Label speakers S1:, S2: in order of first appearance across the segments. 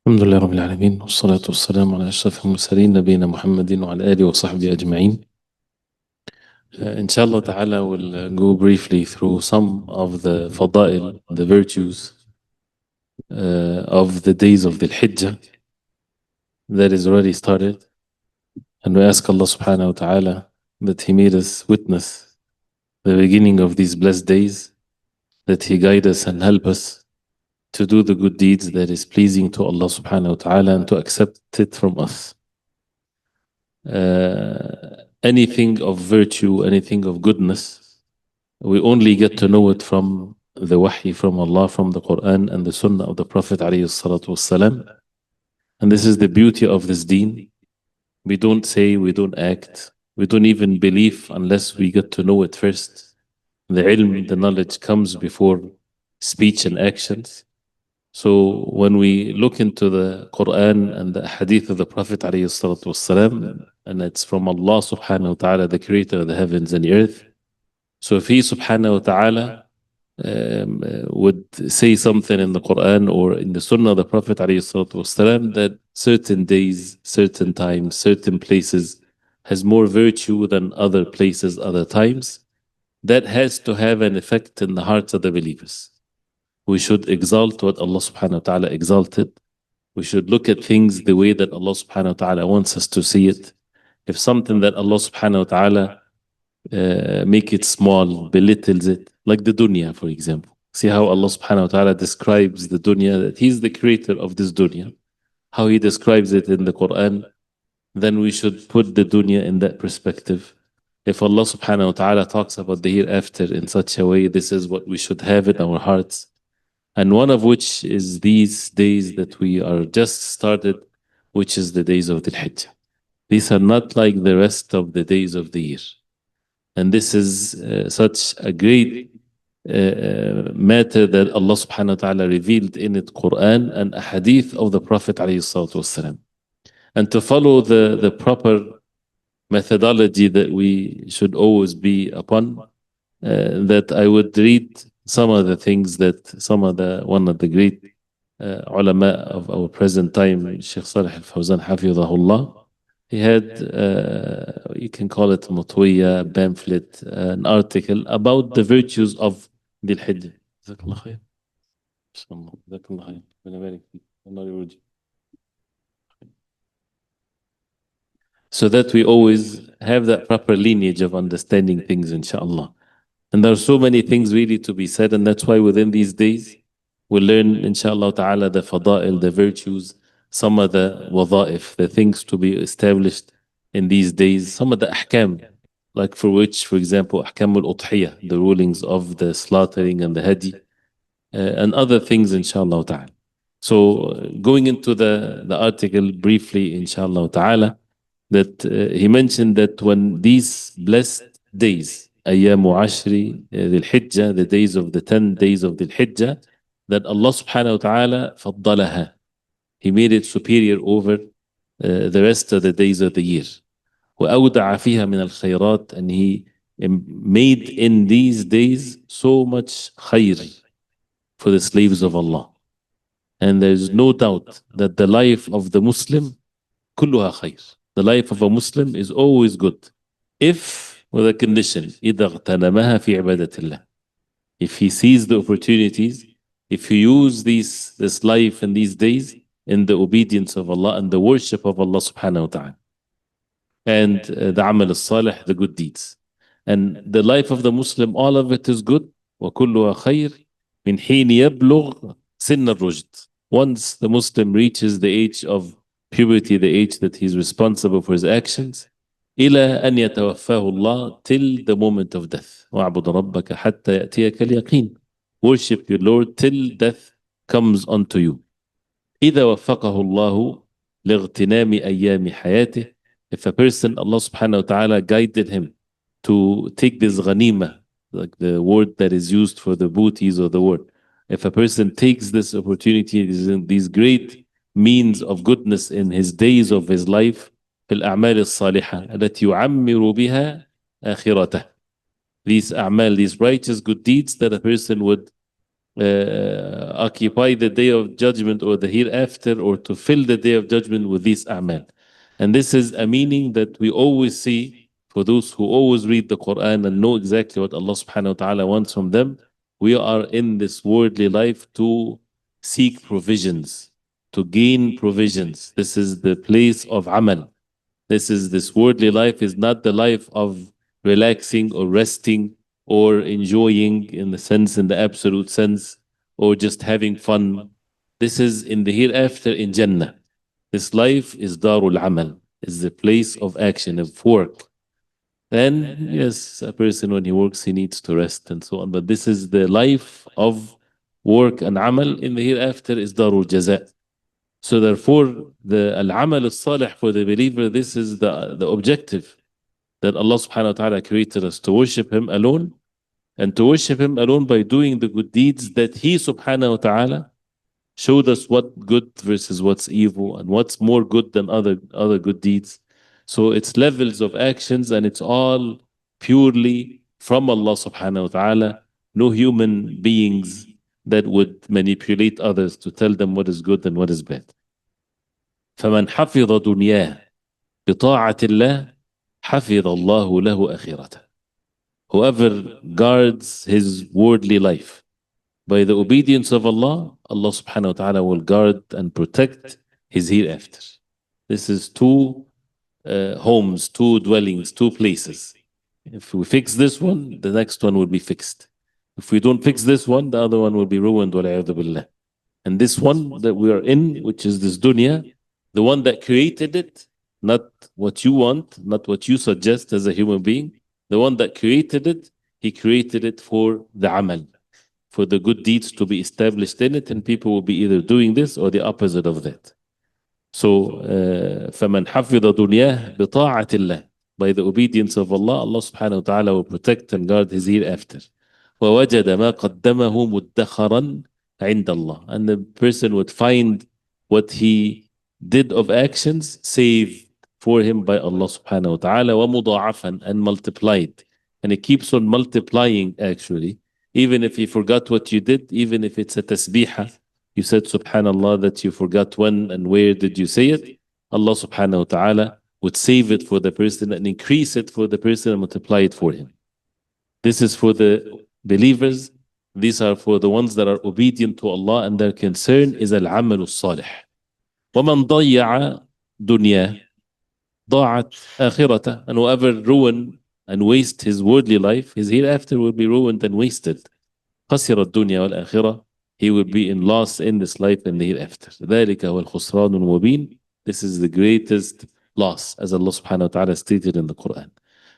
S1: الحمد لله رب العالمين والصلاة والسلام على أشرف المرسلين نبينا محمد وعلى آله وصحبه أجمعين. Inshallah ta'ala will go briefly through some of the fada'il, the virtues of the days of the Hijjah that is already started. And we ask Allah subhanahu wa ta'ala that He made us witness the beginning of these blessed days, that He guide us and help us to do the good deeds that is pleasing to Allah subhanahu wa ta'ala and to accept it from us. Anything of virtue, anything of goodness, we only get to know it from the wahi from Allah, from the Quran and the Sunnah of the Prophet alayhi salatu wassalam. And this is the beauty of this deen. We don't say, we don't act, we don't even believe unless we get to know it first. The ilm, the knowledge comes before speech and actions. So when we look into the Quran and the hadith of the Prophet ﷺ, and it's from Allah subhanahu wa ta'ala, the creator of the heavens and the earth. So if He subhanahu wa ta'ala would say something in the Quran or in the Sunnah of the Prophet ﷺ that certain days, certain times, certain places has more virtue than other places, other times, that has to have an effect in the hearts of the believers. We should exalt what Allah subhanahu wa ta'ala exalted. We should look at things the way that Allah subhanahu wa ta'ala wants us to see it. If something that Allah subhanahu wa ta'ala make it small, belittles it, like the dunya, for example. See how Allah subhanahu wa ta'ala describes the dunya, that He's the creator of this dunya. How He describes it in the Quran, then we should put the dunya in that perspective. If Allah subhanahu wa ta'ala talks about the hereafter in such a way, this is what we should have in our hearts. And one of which is these days that we are just started, which is the days of the Hijjah. These are not like the rest of the days of the year. And this is such a great matter that Allah subhanahu wa ta'ala revealed in the Quran and a hadith of the Prophet alayhi salatu wasalam. And to follow the proper methodology that we should always be upon, that I would read some of the things that one of the great ulama of our present time, Sheikh Salih al-Fawzan hafidhahullah, he had, you can call it mutwiya, pamphlet, an article about the virtues of Dhul Hijjah. Jazakallah khair. Inshallah. Jazakallah khair. Rabbana barik feek. Allah yurji. So that we always have that proper lineage of understanding things, inshallah. And there are so many things really to be said, and that's why within these days we'll learn, inshallah ta'ala, the fada'il, the virtues, some of the wada'if, the things to be established in these days, some of the ahkam, like for which, for example, ahkam al-udhiyah, the rulings of the slaughtering and the hadi, and other things, inshallah ta'ala. So going into the article briefly, inshallah ta'ala, that he mentioned that when these blessed days, Ayyamu Ashri, Dhul Hijjah, the days of the 10 days of Dhul Hijjah, that Allah subhanahu wa ta'ala faddalaha. He made it superior over the rest of the days of the year. وَأَوْدَعَ فِيهَا مِنَ الْخَيْرَاتِ, and He made in these days so much khayr for the slaves of Allah. And there is no doubt that the life of the Muslim, كلها خير. The life of a Muslim is always good. If, with a condition, إِذَا اغْتَنَمَهَا فِي عِبَادَةِ اللَّهِ. If he sees the opportunities, if he use this life and these days in the obedience of Allah and the worship of Allah subhanahu wa ta'ala. And the amal al-salih, the good deeds. And the life of the Muslim, all of it is good. وَكُلُّهَا خَيْرٍ مِنْ حِينِ يَبْلُغْ سِنَّ الرُّشْدِ. Once the Muslim reaches the age of puberty, the age that he's responsible for his actions, إلى أن يتوفاه الله, till the moment of death. وَاعْبُدْ رَبَّكَ حَتَّى يَأْتِيَكَ الْيَقِينَ. Worship your Lord till death comes unto you. إذا وفقه الله لاغتنام أيام حياته. If a person, Allah subhanahu wa ta'ala guided him to take this ghanima, like the word that is used for the booties or the word. If a person takes this opportunity, these great means of goodness in his days of his life, في الأعمال الصالحة التي يعمر بها آخرته. These a'mal, these righteous good deeds that a person would occupy the day of judgment or the hereafter, or to fill the day of judgment with these a'mal. And this is a meaning that we always see for those who always read the Quran and know exactly what Allah subhanahu wa ta'ala wants from them. We are in this worldly life to seek provisions, to gain provisions. This is the place of amal. This worldly life is not the life of relaxing or resting or enjoying in the absolute sense, or just having fun. This is in the hereafter in Jannah. This life is Darul Amal, is the place of action, of work. And yes, a person when he works, he needs to rest and so on. But this is the life of work and amal. In the hereafter is Darul Jaza. So therefore, the al-amal al-salih for the believer, this is the objective, that Allah subhanahu wa ta'ala created us to worship Him alone, and to worship Him alone by doing the good deeds that He subhanahu wa ta'ala showed us what good versus what's evil and what's more good than other good deeds. So it's levels of actions, and it's all purely from Allah subhanahu wa ta'ala. No human beings that would manipulate others to tell them what is good and what is bad. فمن حفظ دنياه بطاعة الله حفظ الله له آخرته. Whoever guards his worldly life by the obedience of Allah, Allah subhanahu wa ta'ala will guard and protect his hereafter. This is two homes, two dwellings, two places. If we fix this one, the next one will be fixed. If we don't fix this one, the other one will be ruined. And this one that we are in, which is this dunya, the one that created it, not what you want, not what you suggest as a human being, the one that created it, he created it for the amal, for the good deeds to be established in it, and people will be either doing this or the opposite of that. So, فَمَنْ حَفِظَ دُنْيَاهِ بِطَاعَةِ اللَّهِ, by the obedience of Allah, Allah subhanahu wa ta'ala will protect and guard his hereafter. وَوَجَدَ مَا قَدَّمَهُ مُدَّخَرًا عِنْدَ اللَّهِ, and the person would find what he did of actions saved for him by Allah subhanahu wa ta'ala, وَمُضَاعَفًا, and multiplied. And it keeps on multiplying actually. Even if you forgot what you did, even if it's a tasbihah, you said subhanallah that you forgot when and where did you say it, Allah subhanahu wa ta'ala would save it for the person and increase it for the person and multiply it for him. This is for the believers. These are for the ones that are obedient to Allah, and their concern is al-amal al-salih. وَمَنْ ضَيَّعَ دُنْيَا ضَاعَتْ آخِرَةً, and whoever ruin and waste his worldly life, his hereafter will be ruined and wasted. خَسِرَ الدُّنْيَا وَالْآخِرَةِ, he will be in loss in this life and the hereafter. ذَلِكَ هو الخسران المبين, this is the greatest loss, as Allah subhanahu wa ta'ala stated in the Quran.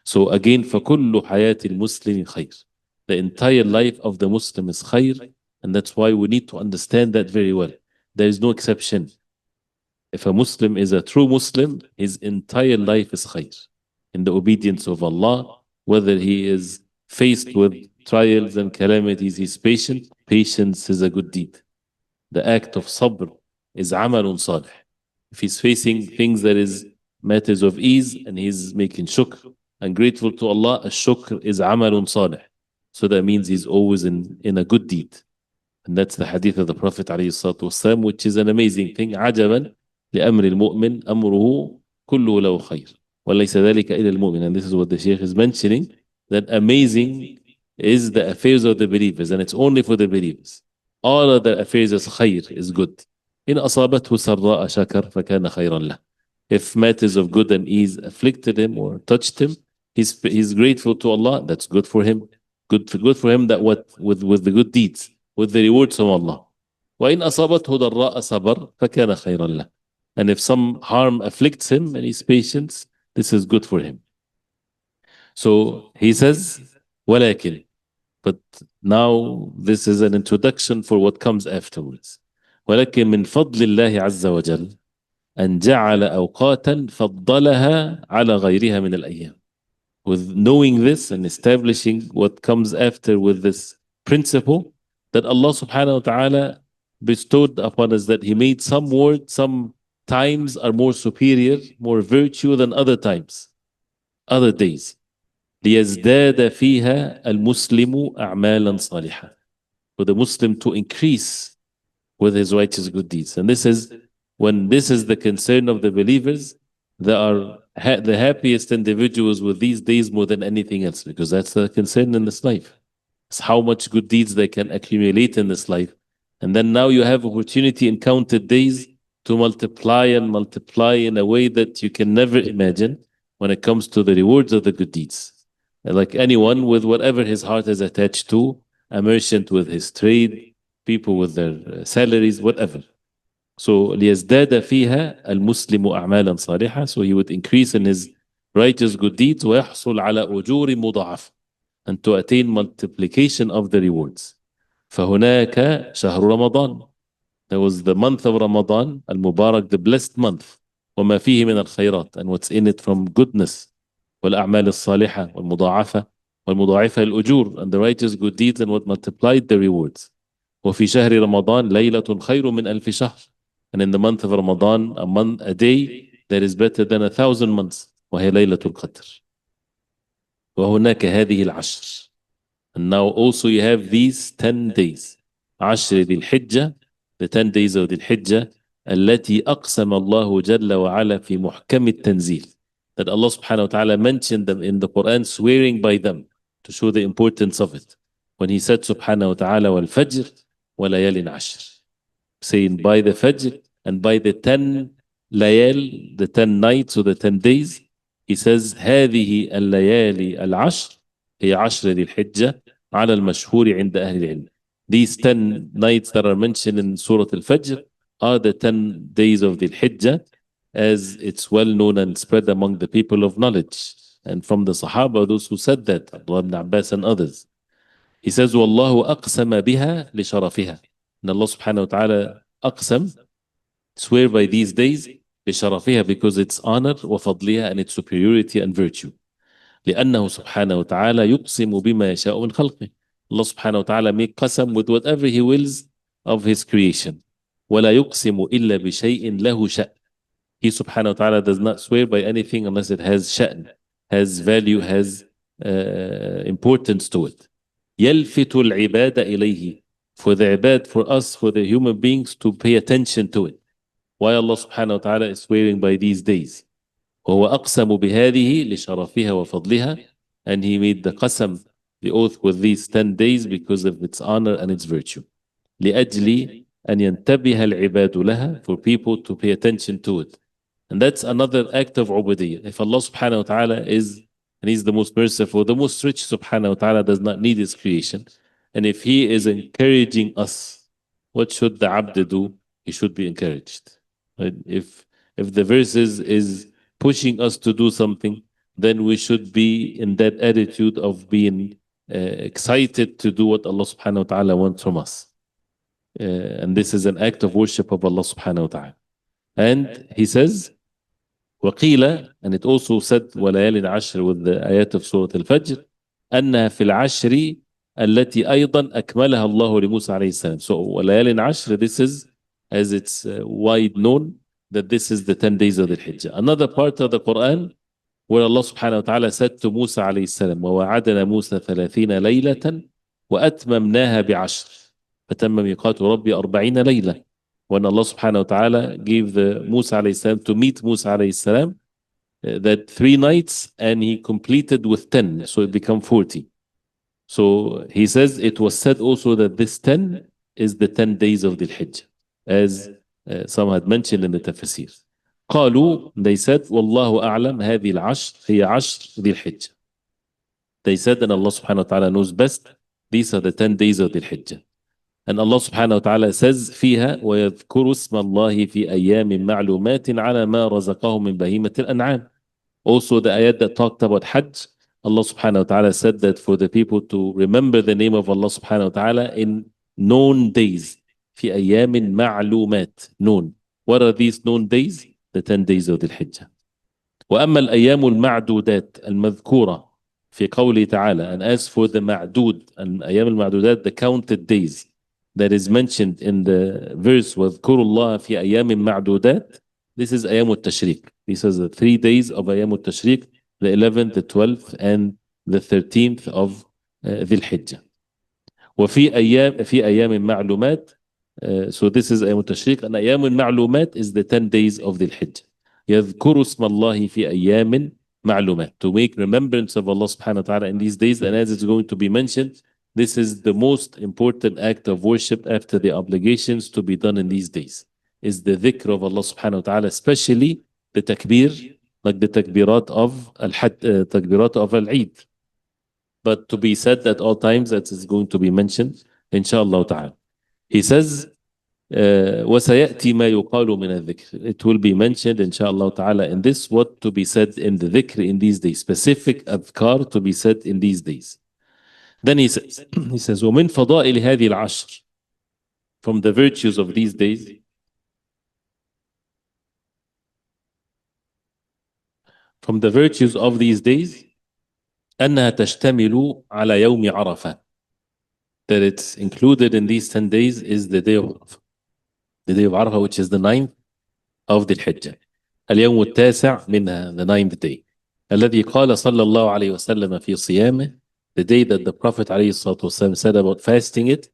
S1: So again, فَكُلُّ حَيَاةِ الْمُسْلِمِ خَيْرٍ, the entire life of the Muslim is khair, and that's why we need to understand that very well. There is no exception. If a Muslim is a true Muslim, his entire life is khair, in the obedience of Allah, whether he is faced with trials and calamities, he's patient. Patience is a good deed. The act of sabr is amalun salih. If he's facing things that is matters of ease and he's making shukr and grateful to Allah, a shukr is amalun salih. So that means he's always in a good deed. And that's the hadith of the Prophet ﷺ, which is an amazing thing. عجبا لأمر المؤمن أمره كله له خير وليس ذلك إلى المؤمن. And this is what the Sheikh is mentioning, that amazing is the affairs of the believers, and it's only for the believers. All other affairs is khair, is good. إن أصابته سراء شكر فكان خيرا له. If matters of good and ease afflicted him or touched him, he's grateful to Allah. That's good for him. Good for him that what with the good deeds, with the rewards from Allah. وإن أصابته ضراء صبر فكان خيرا له. And if some harm afflicts him and he's patient, this is good for him. So he says, ولكن, but now this is an introduction for what comes afterwards. ولكن من فضل الله عز وجل أن جعل أوقاتا فضلها على غيرها من الأيام. With knowing this and establishing what comes after with this principle, that Allah subhanahu wa ta'ala bestowed upon us, that He made some words, some times are more superior, more virtue than other times, other days. ليزداد فيها المسلم أعمالا صالحة. for the Muslim to increase with his righteous good deeds. And this is when this is the concern of the believers, they are the happiest individuals with these days more than anything else, because that's the concern in this life. It's how much good deeds they can accumulate in this life. And then now you have opportunity in counted days to multiply and multiply in a way that you can never imagine when it comes to the rewards of the good deeds. Like anyone with whatever his heart is attached to, a merchant with his trade, people with their salaries, whatever. So ليزداد فيها المسلم أعمالا صالحة, so he would increase in his righteous good deeds ويحصل على أجور مضاعفة, and to attain multiplication of the rewards. فهناك شهر رمضان, there was the month of Ramadan المبارك, the blessed month, وما فيه من الخيرات, and what's in it from goodness, والأعمال الصالحة والمضاعفة والمضاعفة الأجور, and the righteous good deeds and what multiplied the rewards. وفي شهر رمضان ليلة خير من ألف شهر, and in the month of Ramadan a day that is better than 1,000 months, وهي ليلة القدر. وهناك هذه العشر, and now also you have these 10 days, عشر ذي الحجة, the 10 days of ذي الحجة, التي أقسم الله جل وعلا في محكم التنزيل, that Allah subhanahu wa ta'ala mentioned them in the Quran, swearing by them to show the importance of it, when he said subhanahu wa ta'ala والفجر وليال عشر, saying by the Fajr and by the 10 layal, the 10 nights or the 10 days. He says هذه الليالي العشر هي عشر ذي الحجة على المشهور عند أهل العلم. These 10 nights that are mentioned in Surah Al-Fajr are the 10 days of the Hijjah, as it's well known and spread among the people of knowledge. And from the Sahaba, those who said that, Abdullah ibn Abbas and others. He says, وَاللَّهُ أَقْسَمَ بِهَا لِشَرَفِهَا. And Allah subhanahu wa ta'ala aqsam, swear by these days, لشرفها, because it's honor, وفضلها, and its superiority and virtue. لأنه سبحانه وتعالى يقسم بما يشاء من خلقه. Allah subhanahu wa ta'ala make qasam with whatever He wills of His creation. ولا يقسم إلا بشيء له شأن. He subhanahu wa ta'ala does not swear by anything unless it has sha'n, has value, has importance to it. يلفت العباد إليه, for the ibad, for us, for the human beings to pay attention to it. Why Allah subhanahu wa ta'ala is swearing by these days. وهو أقسم بهذه لشرفها وفضلها, and He made the qasam, the oath, with these 10 days because of its honor and its virtue. لأجل أن ينتبه العباد لها, for people to pay attention to it. And that's another act of ubudiyah. If Allah subhanahu wa ta'ala is, and He's the most merciful, the most rich subhanahu wa ta'ala, does not need His creation. And if He is encouraging us, what should the abd do? He should be encouraged. Right? If the verses is pushing us to do something, then we should be in that attitude of being excited to do what Allah subhanahu wa ta'ala wants from us. And this is an act of worship of Allah subhanahu wa ta'ala. And He says, وقيل, and it also said وليال عشر with the ayat of Surah Al-Fajr, أنها في العشر التي أيضا أكملها الله لموسى عليه السلام. So وليال عشر, this is, as it's wide known, that this is the 10 days of the Hijjah. Another part of the Quran where Allah subhanahu wa ta'ala said to Musa عليه السلام ووعدنا موسى 30 ليلة وأتممناها بعشر فتم ميقات ربي 40 ليلة. When Allah subhanahu wa ta'ala gave the Musa alayhi salam to meet Musa alayhi salam, that 3 nights, and he completed with 10, so it became 40. So he says it was said also that this 10 is the 10 days of the Hijjah, as some had mentioned in the tafsir. قالوا, they said, والله أعلم هذه العشر هي عشر ذي الحجة. They said, and Allah subhanahu wa ta'ala knows best, these are the 10 days of the Hijjah. And Allah subhanahu wa ta'ala says فيها ويذكر اسم الله في أيام معلومات على ما رزقهم من بهيمة الأنعام. Also the ayat that talked about Hajj, Allah subhanahu wa ta'ala said that for the people to remember the name of Allah subhanahu wa ta'ala in known days. في أيام معلومات, known. What are these known days? The 10 days of the Hijjah. وأما الأيام المعدودات المذكورة في قوله تعالى, and as for the معدود, and أيام المعدودات, the counted days, that is mentioned in the verse واذكروا الله في أيام معدودات, this is أيام التشريق. This is the 3 days of أيام التشريق, the 11th, the 12th, and the 13th of ذي الحجة. في أيام معلومات. So this is أيام التشريق. and أيام المعلومات is the 10 days of the Hijjah. يذكر اسم الله في أيام معلومات, to make remembrance of Allah subhanahu wa ta'ala in these days. And as it's going to be mentioned, this is the most important act of worship after the obligations to be done in these days, is the dhikr of Allah subhanahu wa ta'ala, especially the takbir, like the takbirat of takbirat of al-Eid, but to be said at all times, that is going to be mentioned inshallah ta'ala. He says وسيأتي ما يقال من الذكر. It will be mentioned inshallah ta'ala in this, what to be said in the dhikr in these days, specific adhkar to be said in these days. Then he says ومن فضائل هذه العشر, from the virtues of these days, from the virtues of these days, أنها تشتمل على يوم عرفة, that it's included in these 10 days is the day of Arafah. The day of Arafah, which is the 9th of the Hijjah. اليوم التاسع منها, the 9th day. الذي قال صلى الله عليه وسلم في صيامه, the day that the Prophet عليه الصلاة والسلام said about fasting it,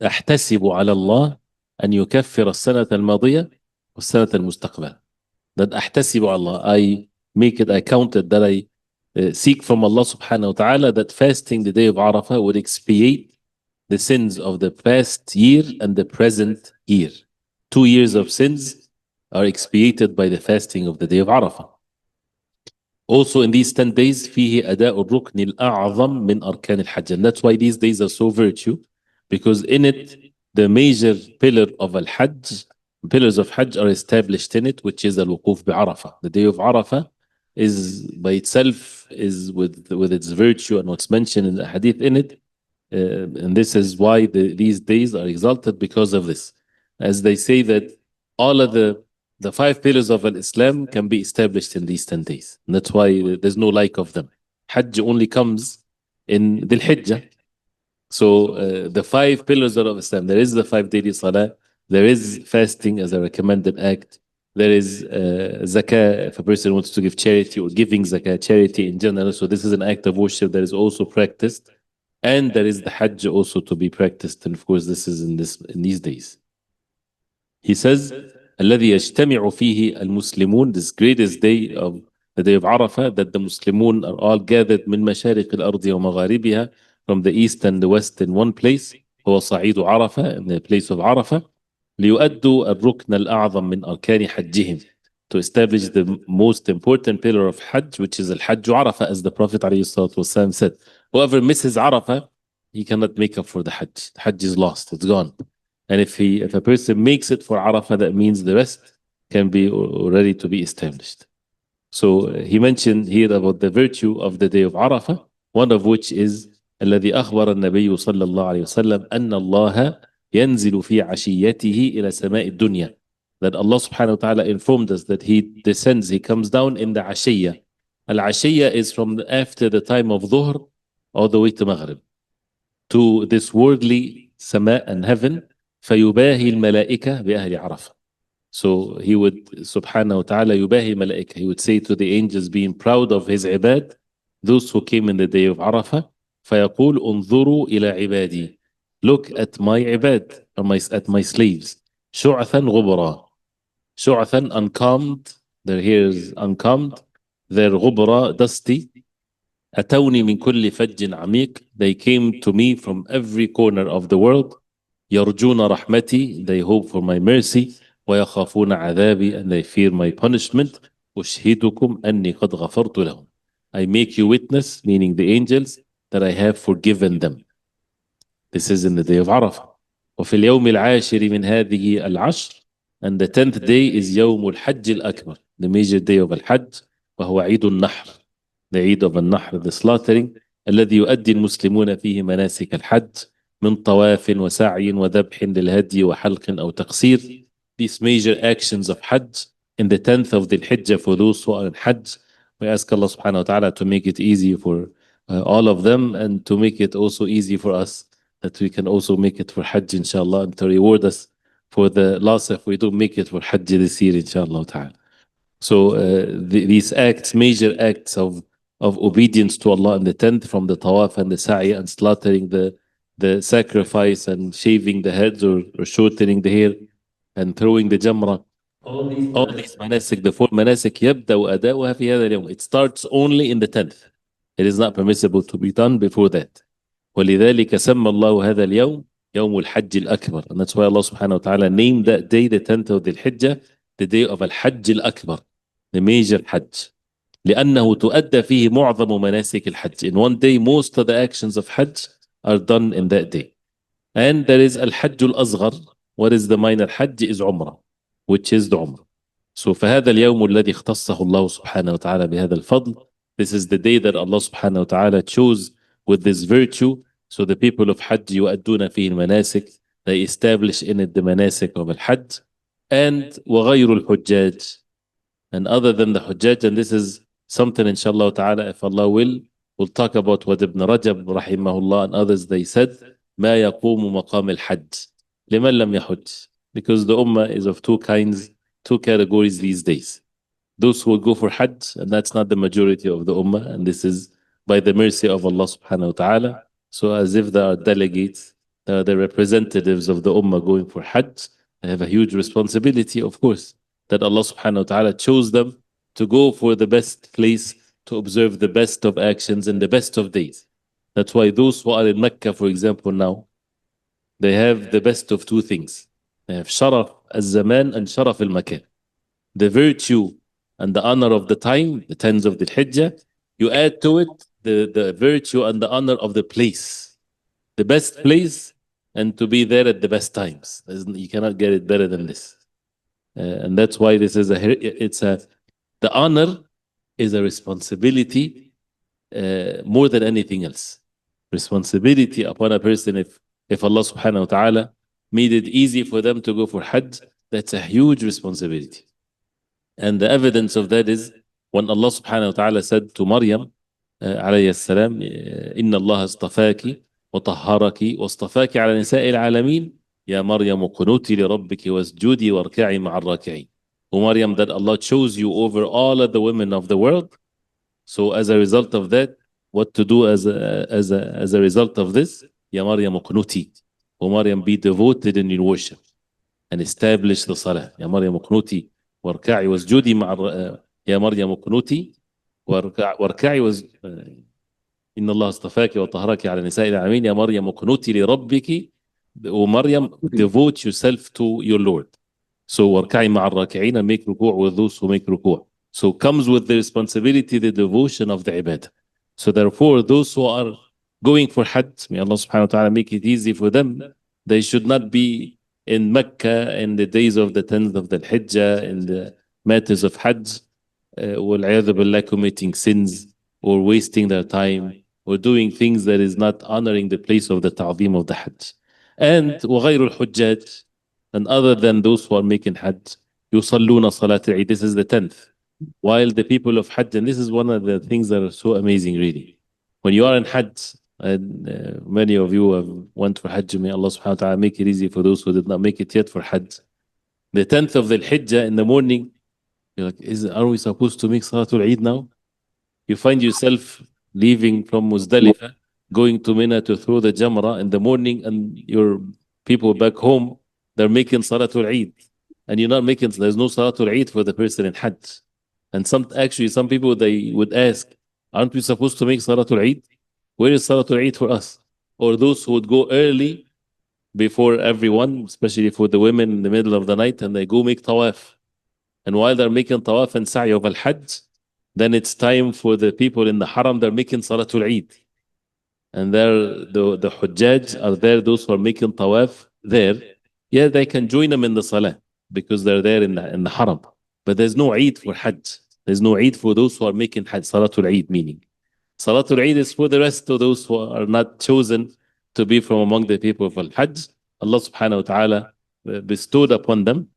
S1: أحتسب على الله أن يكفر السنة الماضية والسنة المستقبل. That أحتسب على الله, I make it, I count it, that I seek from Allah subhanahu wa ta'ala that fasting the day of Arafah would expiate the sins of the past year and the present year. 2 years of sins are expiated by the fasting of the day of Arafah. Also in these 10 days, فيه أداء الركن الأعظم من أركان الحج. And that's why these days are so virtue, because in it, the major pillar of al-Hajj, pillars of Hajj are established in it, which is al-Wuquf bi-Arafah. The day of Arafah is by itself, is with its virtue and what's mentioned in the hadith in it. And this is why these days are exalted because of this. As they say that all of the 5 pillars of Islam can be established in these 10 days. And that's why there's no like of them. Hajj only comes in the Hijjah. So the 5 pillars of Islam, there is the 5 daily salah, there is fasting as a recommended act, there is zakah if a person wants to give charity, or giving zakah, charity in general. So this is an act of worship that is also practiced. And there is the Hajj also to be practiced. And of course, this is in these days. He says, الذي يجتمع فيه المسلمون, this greatest day of the day of Arafah, that the Muslimun are all gathered من مشارق الأرض ومغاربها, from the east and the west in one place, هو صعيد عرفة, in the place of Arafah, ليؤدوا الركن الأعظم من أركان حجهم, to establish the most important pillar of Hajj, which is al-Hajj Arafah, as the Prophet ﷺ said. Whoever misses Arafah, he cannot make up for the Hajj. The Hajj is lost, it's gone. And if a person makes it for Arafah, that means the rest can be ready to be established. So he mentioned here about the virtue of the day of Arafah, one of which is الذي أخبر النبي صلى الله عليه وسلم أن الله ينزل في عشيته إلى سماء الدنيا. That Allah subhanahu wa ta'ala informed us that He descends, He comes down in the Ashiyah. Al-Ashiyah is from after the time of Dhuhr all the way to Maghrib, to this worldly Sama and heaven. فيباهي الملائكة بأهل عرفة. So He would subhanahu wa ta'ala يباهي الملائكة, He would say to the angels, being proud of His ibad, those who came in the day of Arafah, فيقول انظروا إلى عبادي, look at my ibad, at my slaves, شعثا غبرا. شعثا, uncombed, their hair is uncombed, their غبرا, dusty. أتوني من كل فج عميق, they came to me from every corner of the world. يرجون رحمتي, they hope for my mercy. ويخافون عذابي, and they fear my punishment. أشهدكم أني قد غفرت لهم, I make you witness, meaning the angels, that I have forgiven them. This is in the day of Arafah. وفي اليوم العاشر من هذه العشر, and the 10th day is يوم الحج الأكبر, the major day of al-Hajj, وهو عيد النحر, the Eid of al-Nahr, the slaughtering, الذي يؤدي المسلمون فيه مناسك الحج من طواف وسعي وذبح للهدي وحلق أو تقصير. These major actions of Hajj in the 10th of the Hijjah for those who are in Hajj. We ask Allah subhanahu wa ta'ala to make it easy for all of them, and to make it also easy for us, that we can also make it for Hajj inshallah, and to reward us for the loss if we don't make it for Hajj this year inshallah ta'ala. So these acts, major acts of obedience to Allah in the 10th, from the tawaf and the sa'i and slaughtering the the sacrifice and shaving the heads or shortening the hair and throwing the jamrah. All these manasik, the four manasik, يبدأ أداؤها في هذا اليوم. It starts only in the 10th. It is not permissible to be done before that. ولذلك سمى الله هذا اليوم يوم الحج الأكبر. And that's why Allah subhanahu wa ta'ala named that day, the 10th of the Hijjah, the day of al-Hajj al-Akbar, the major Hajj. لأنه تؤدى فيه معظم مناسك الحج. In one day, most of the actions of Hajj are done in that day. And there is al-Hajj al-Asghar. What is the minor Hajj? Is Umrah, which is the Umrah. So فهذا اليوم الذي اختصه الله سبحانه وتعالى بهذا الفضل. This is the day that Allah subhanahu wa ta'ala chose with this virtue. So the people of Hajj يؤدون فيه المناسك. They establish in it the manasik of al-Hajj. And وغير الحجاج. And other than the Hujjaj, and this is something inshallah ta'ala, if Allah will, we'll talk about what Ibn Rajab rahimahullah and others, they said, ما يقوم مقام الحج لمن لم يحج. Because the ummah is of two kinds, two categories these days. Those who will go for Hajj, and that's not the majority of the ummah, and this is by the mercy of Allah subhanahu wa ta'ala. So as if they are delegates, the representatives of the ummah going for Hajj, they have a huge responsibility, of course, that Allah subhanahu wa ta'ala chose them to go for the best place, to observe the best of actions and the best of days. That's why those who are in Mecca, for example, now, they have the best of two things. They have sharaf al-zaman and sharaf al-makan. The virtue and the honor of the time, the 10s of the Hijjah, you add to it the virtue and the honor of the place. The best place and to be there at the best times. You cannot get it better than this. And that's why this is the honor is a responsibility more than anything else. Responsibility upon a person, if Allah subhanahu wa ta'ala made it easy for them to go for Hajj, that's a huge responsibility. And the evidence of that is when Allah subhanahu wa ta'ala said to Maryam alayhi salam, إن الله اصطفاك وطهرك واصطفاك على نساء العالمين يا مريم قنوتي لربك واسجدي واركعي مع الراكعين. O Maryam, that Allah chose you over all of the women of the world. So as a result of that, what to do as a result of this? يا مريم قنوتي. O Maryam, be devoted in your worship and establish the salah. يا مريم قنوتي واركعي واسجدي مع يا مريم قنوتي واركعي إن الله اصطفاك وطهرك على نساء العالمين يا مريم قنوتي لربك. O Maryam, devote yourself to your Lord. So واركعي مع الراكعين, and make ruku' with those who make ruku'. So comes with the responsibility, the devotion of the ibadah. So therefore, those who are going for Hajj, may Allah subhanahu wa ta'ala make it easy for them. They should not be in Mecca in the days of the 10th of the Hijjah, in the matters of Hajj, وَالْعِيَاذُ بِاللَّهِ, committing sins or wasting their time or doing things that is not honoring the place of the ta'zeem of the Hajj. And وَغَيْرُ الْحُجَّاجِ, and other than those who are making Hajj, يُصَلُّونَ صَلَاةَ الْعِيدِ. This is the 10th. While the people of Hajj, and this is one of the things that are so amazing really. When you are in Hajj, and many of you have went for Hajj, may Allah subhanahu wa ta'ala make it easy for those who did not make it yet for Hajj. The 10th of the Hijjah in the morning, you're like, are we supposed to make Salatul Eid now? You find yourself leaving from Muzdalifah, going to Mina to throw the Jamrah in the morning, and your people back home, they're making Salatul Eid. And you're not making, there's no Salatul Eid for the person in Hajj. And some people, they would ask, aren't we supposed to make Salatul Eid? Where is Salatul Eid for us? Or those who would go early before everyone, especially for the women in the middle of the night, and they go make tawaf. And while they're making tawaf and sa'i of al-Hajj, then it's time for the people in the haram, they're making Salatul Eid. And the Hujjaj are there, those who are making tawaf there. Yeah, they can join them in the Salah because they're there in the haram. But there's no Eid for Hajj. There's no Eid for those who are making Hajj, Salatul Eid meaning. Salatul Eid is for the rest of those who are not chosen to be from among the people of Al-Hajj. Allah subhanahu wa ta'ala bestowed upon them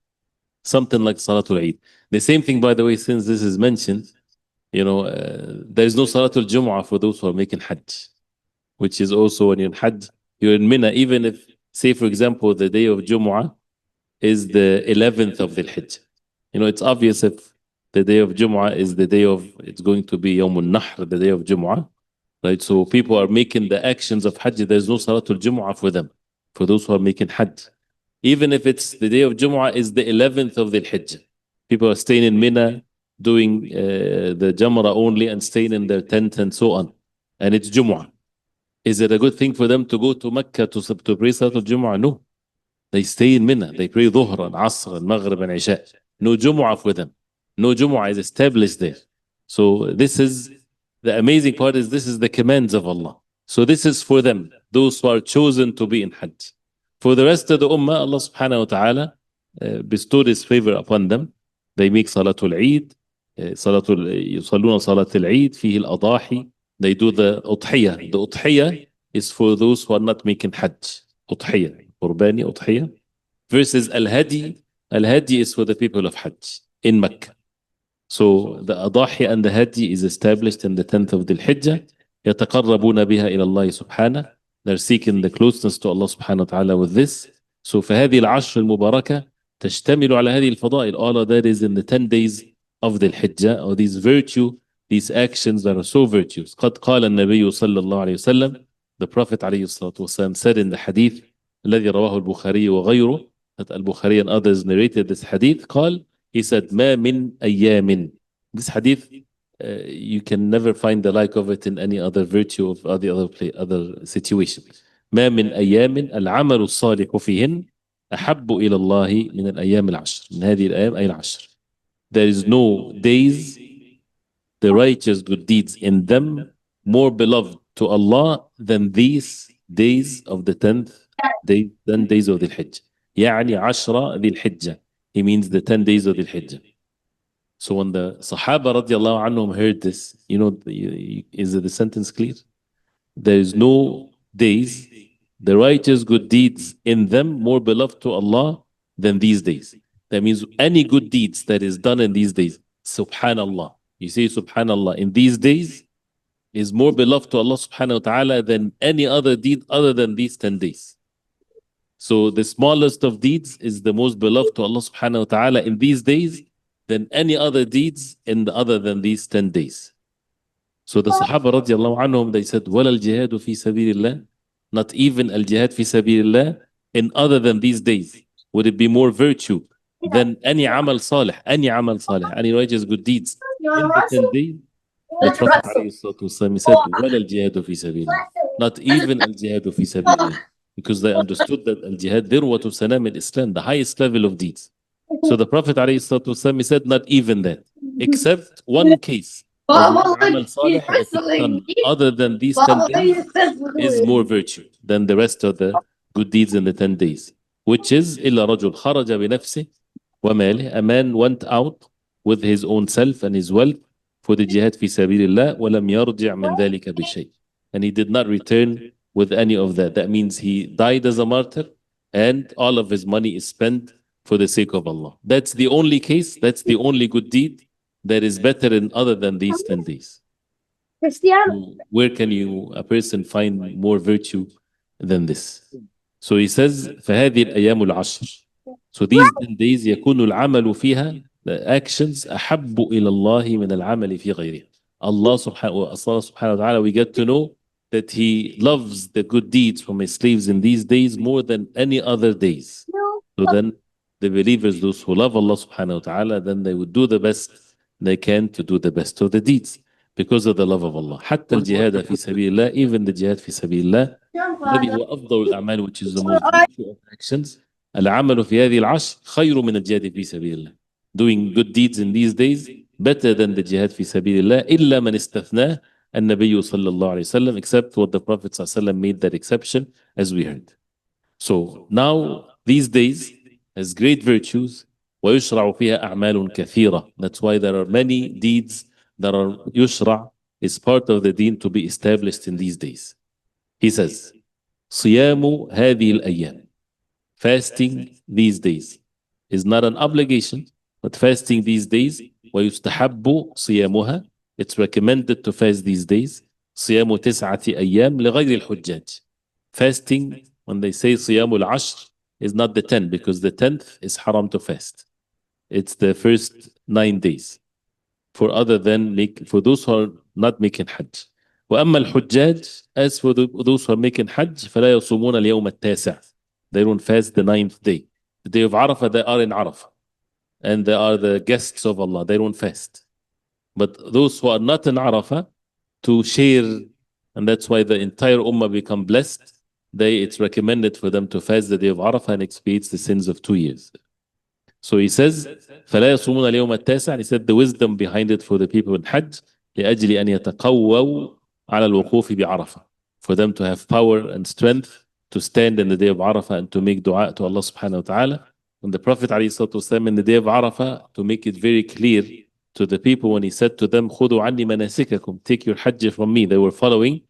S1: something like Salatul Eid. The same thing, by the way, since this is mentioned, there is no Salatul Jumu'ah for those who are making Hajj, which is also when you're in Hajj, you're in Mina, even if, say for example, the day of Jumu'ah is the 11th of the Hijjah. It's obvious if the day of Jumu'ah is the day of, it's going to be Yawm al-Nahr, the day of Jumu'ah. right? So people are making the actions of Hajj. There's no Salatul Jumu'ah for them, for those who are making Hajj. Even if it's the day of Jumu'ah is the 11th of the Hijjah. People are staying in Mina, doing the Jamrah only and staying in their tent and so on. And it's Jumu'ah. Is it a good thing for them to go to Mecca to pray Salatul Jumu'ah? No. They stay in Mina. They pray Dhuhr and Asr and Maghrib and Isha. No Jumu'ah for them. No Jumu'ah is established there. So this is the amazing part is this is the commands of Allah. So this is for them, those who are chosen to be in Hajj. For the rest of the Ummah, Allah subhanahu wa ta'ala bestowed His favor upon them. They make Salatul Eid, يصلون صلاة العيد فيه الأضاحي. They do the Udhiyah. The Udhiyah is for those who are not making Hajj. Udhiyah. Qurbani, Udhiyah. Versus Al-Hadi. Al-Hadi is for the people of Hajj in Mecca. So the Adahi and the Hadi is established in the 10th of the Hijjah. يتقربون بها إلى الله سبحانه. They're seeking the closeness to Allah subhanahu wa ta'ala with this. So فهذه العشر المباركة تشتمل على هذه الفضائل. All of that is in the 10 days of the Hijjah, or these virtue, these actions that are so virtuous. قد قال النبي صلى الله عليه وسلم. The Prophet عليه الصلاة والسلام said in the hadith الذي رواه البخاري وغيره, that Al-Bukhari and others narrated this hadith. قال, he said, ما من أيام. This hadith, you can never find the like of it in any other virtue of other situation. ما من أيام العمل الصالح فيهن أحب إلى الله من الأيام العشر. من هذه الأيام أي العشر. There is no days, the righteous good deeds in them, more beloved to Allah than these days of the 10th day, 10 days of the Hijjah. يعني 10 ذي الحجة. He means the 10 days of the Hijjah. So when the Sahaba radiallahu anhum heard this, you know, is the sentence clear? There is no days, the righteous good deeds in them more beloved to Allah than these days. That means any good deeds that is done in these days, subhanallah, you say subhanallah, in these days is more beloved to Allah subhanahu wa ta'ala than any other deed other than these 10 days. So the smallest of deeds is the most beloved to Allah subhanahu wa ta'ala in these days than any other deeds other than these 10 days. So the Sahaba radiallahu anhum, they said, وَلَا الْجِهَادُ فِي سَبِيلِ اللَّهِ. Not even al-jihad fi sabilillah in other than these days. Would it be more virtue than any amal salih, any righteous good deeds in the 10 days? The Prophet ﷺ said, وَلَا الْجِهَادُ فِي سَبِيلِ اللَّهِ. Not even al-jihad fi sabilillah. Because they understood that al-jihad dirwatu sanam al-Islam, the highest level of deeds. So the Prophet ﷺ said, not even that, except one case of one amal salih that is done other than these 10 days is more virtue than the rest of the good deeds in the 10 days, which is إِلَّا رَجُلْ خَرَجَ بِنَفْسِهِ وَمَالِهِ. A man went out with his own self and his wealth for the jihad fi sabilillah وَلَمْ يَرْجِعْ مِنْ ذَلِكَ بِشَيْءٍ. And he did not return with any of that. That means he died as a martyr and all of his money is spent for the sake of Allah. That's the only case, that's the only good deed that is better in other than these 10 days. So where can a person find more virtue than this? So he says, فهذه الأيام العشر. So these 10 days يكون العمل فيها, the actions أحب إلى الله من العمل في غيره. Allah subhanahu wa ta'ala, we get to know that He loves the good deeds from His slaves in these days more than any other days. So then the believers, those who love Allah subhanahu wa ta'ala, then they would do the best they can to do the best of the deeds because of the love of Allah. حتى الجهاد في سبيل الله, even the jihad في سبيل الله, الذي هو أفضل الأعمال, which is the most beautiful of actions. العمل في هذه العشر خير من الجهاد في سبيل الله. Doing good deeds in these days better than the jihad في سبيل الله إلا من استثناه النبي صلى الله عليه وسلم, except what the Prophet صلى الله عليه وسلم made that exception, as we heard. So now these days has great virtues. ويشرع فيها أعمال كثيرة. That's why there are many deeds that are يشرع, is part of the deen to be established in these days. He says, صيام هذه الأيام. Fasting these days is not an obligation, but fasting these days ويستحب صيامها. It's recommended to fast these days. صيام 9 أيام لغير الحجاج. Fasting, when they say صيام العشر, is not the 10, because the 10th is haram to fast. It's the first 9 days for those who are not making Hajj. وأما الحجاج, as for those who are making Hajj, فلا يصومون اليوم التاسع. They don't fast the 9th day. The day of Arafah, they are in Arafah. And they are the guests of Allah. They don't fast. But those who are not in Arafah, to share, and that's why the entire Ummah become blessed, it's recommended for them to fast the day of Arafah and expiate the sins of 2 years. So he says, فلا يصومون اليوم التاسع. He said the wisdom behind it for the people in Hajj, لأجل أن يتقووا على الوقوف بعرفة. For them to have power and strength to stand in the day of Arafah and to make dua to Allah subhanahu wa ta'ala. And the Prophet ﷺ in the day of Arafah, to make it very clear to the people when he said to them, خُذُوا عَنِّي مَنَاسِكَكُمْ, take your Hajj from me. They were following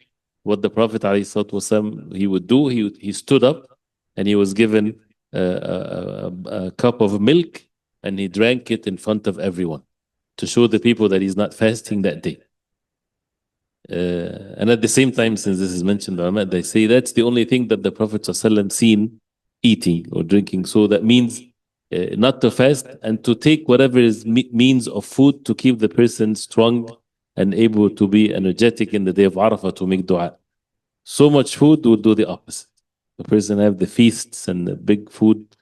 S1: what the Prophet ﷺ he would do. He stood up and he was given a cup of milk and he drank it in front of everyone to show the people that he's not fasting that day. And at the same time, since this is mentioned by Ahmad, they say that's the only thing that the Prophet ﷺ seen eating or drinking. So that means not to fast and to take whatever is means of food to keep the person strong and able to be energetic in the day of Arafah to make dua. So much food would do the opposite. The person have the feasts and the big food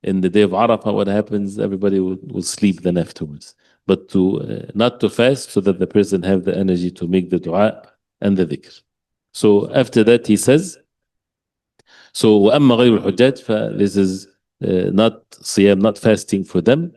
S1: in the day of Arafah, what happens? Everybody will sleep then afterwards. But to not to fast so that the person have the energy to make the dua and the dhikr. So after that he says, so وَأَمَّا غَيْرُ الْحُجَّاجِ, this is not siyam, not fasting for them.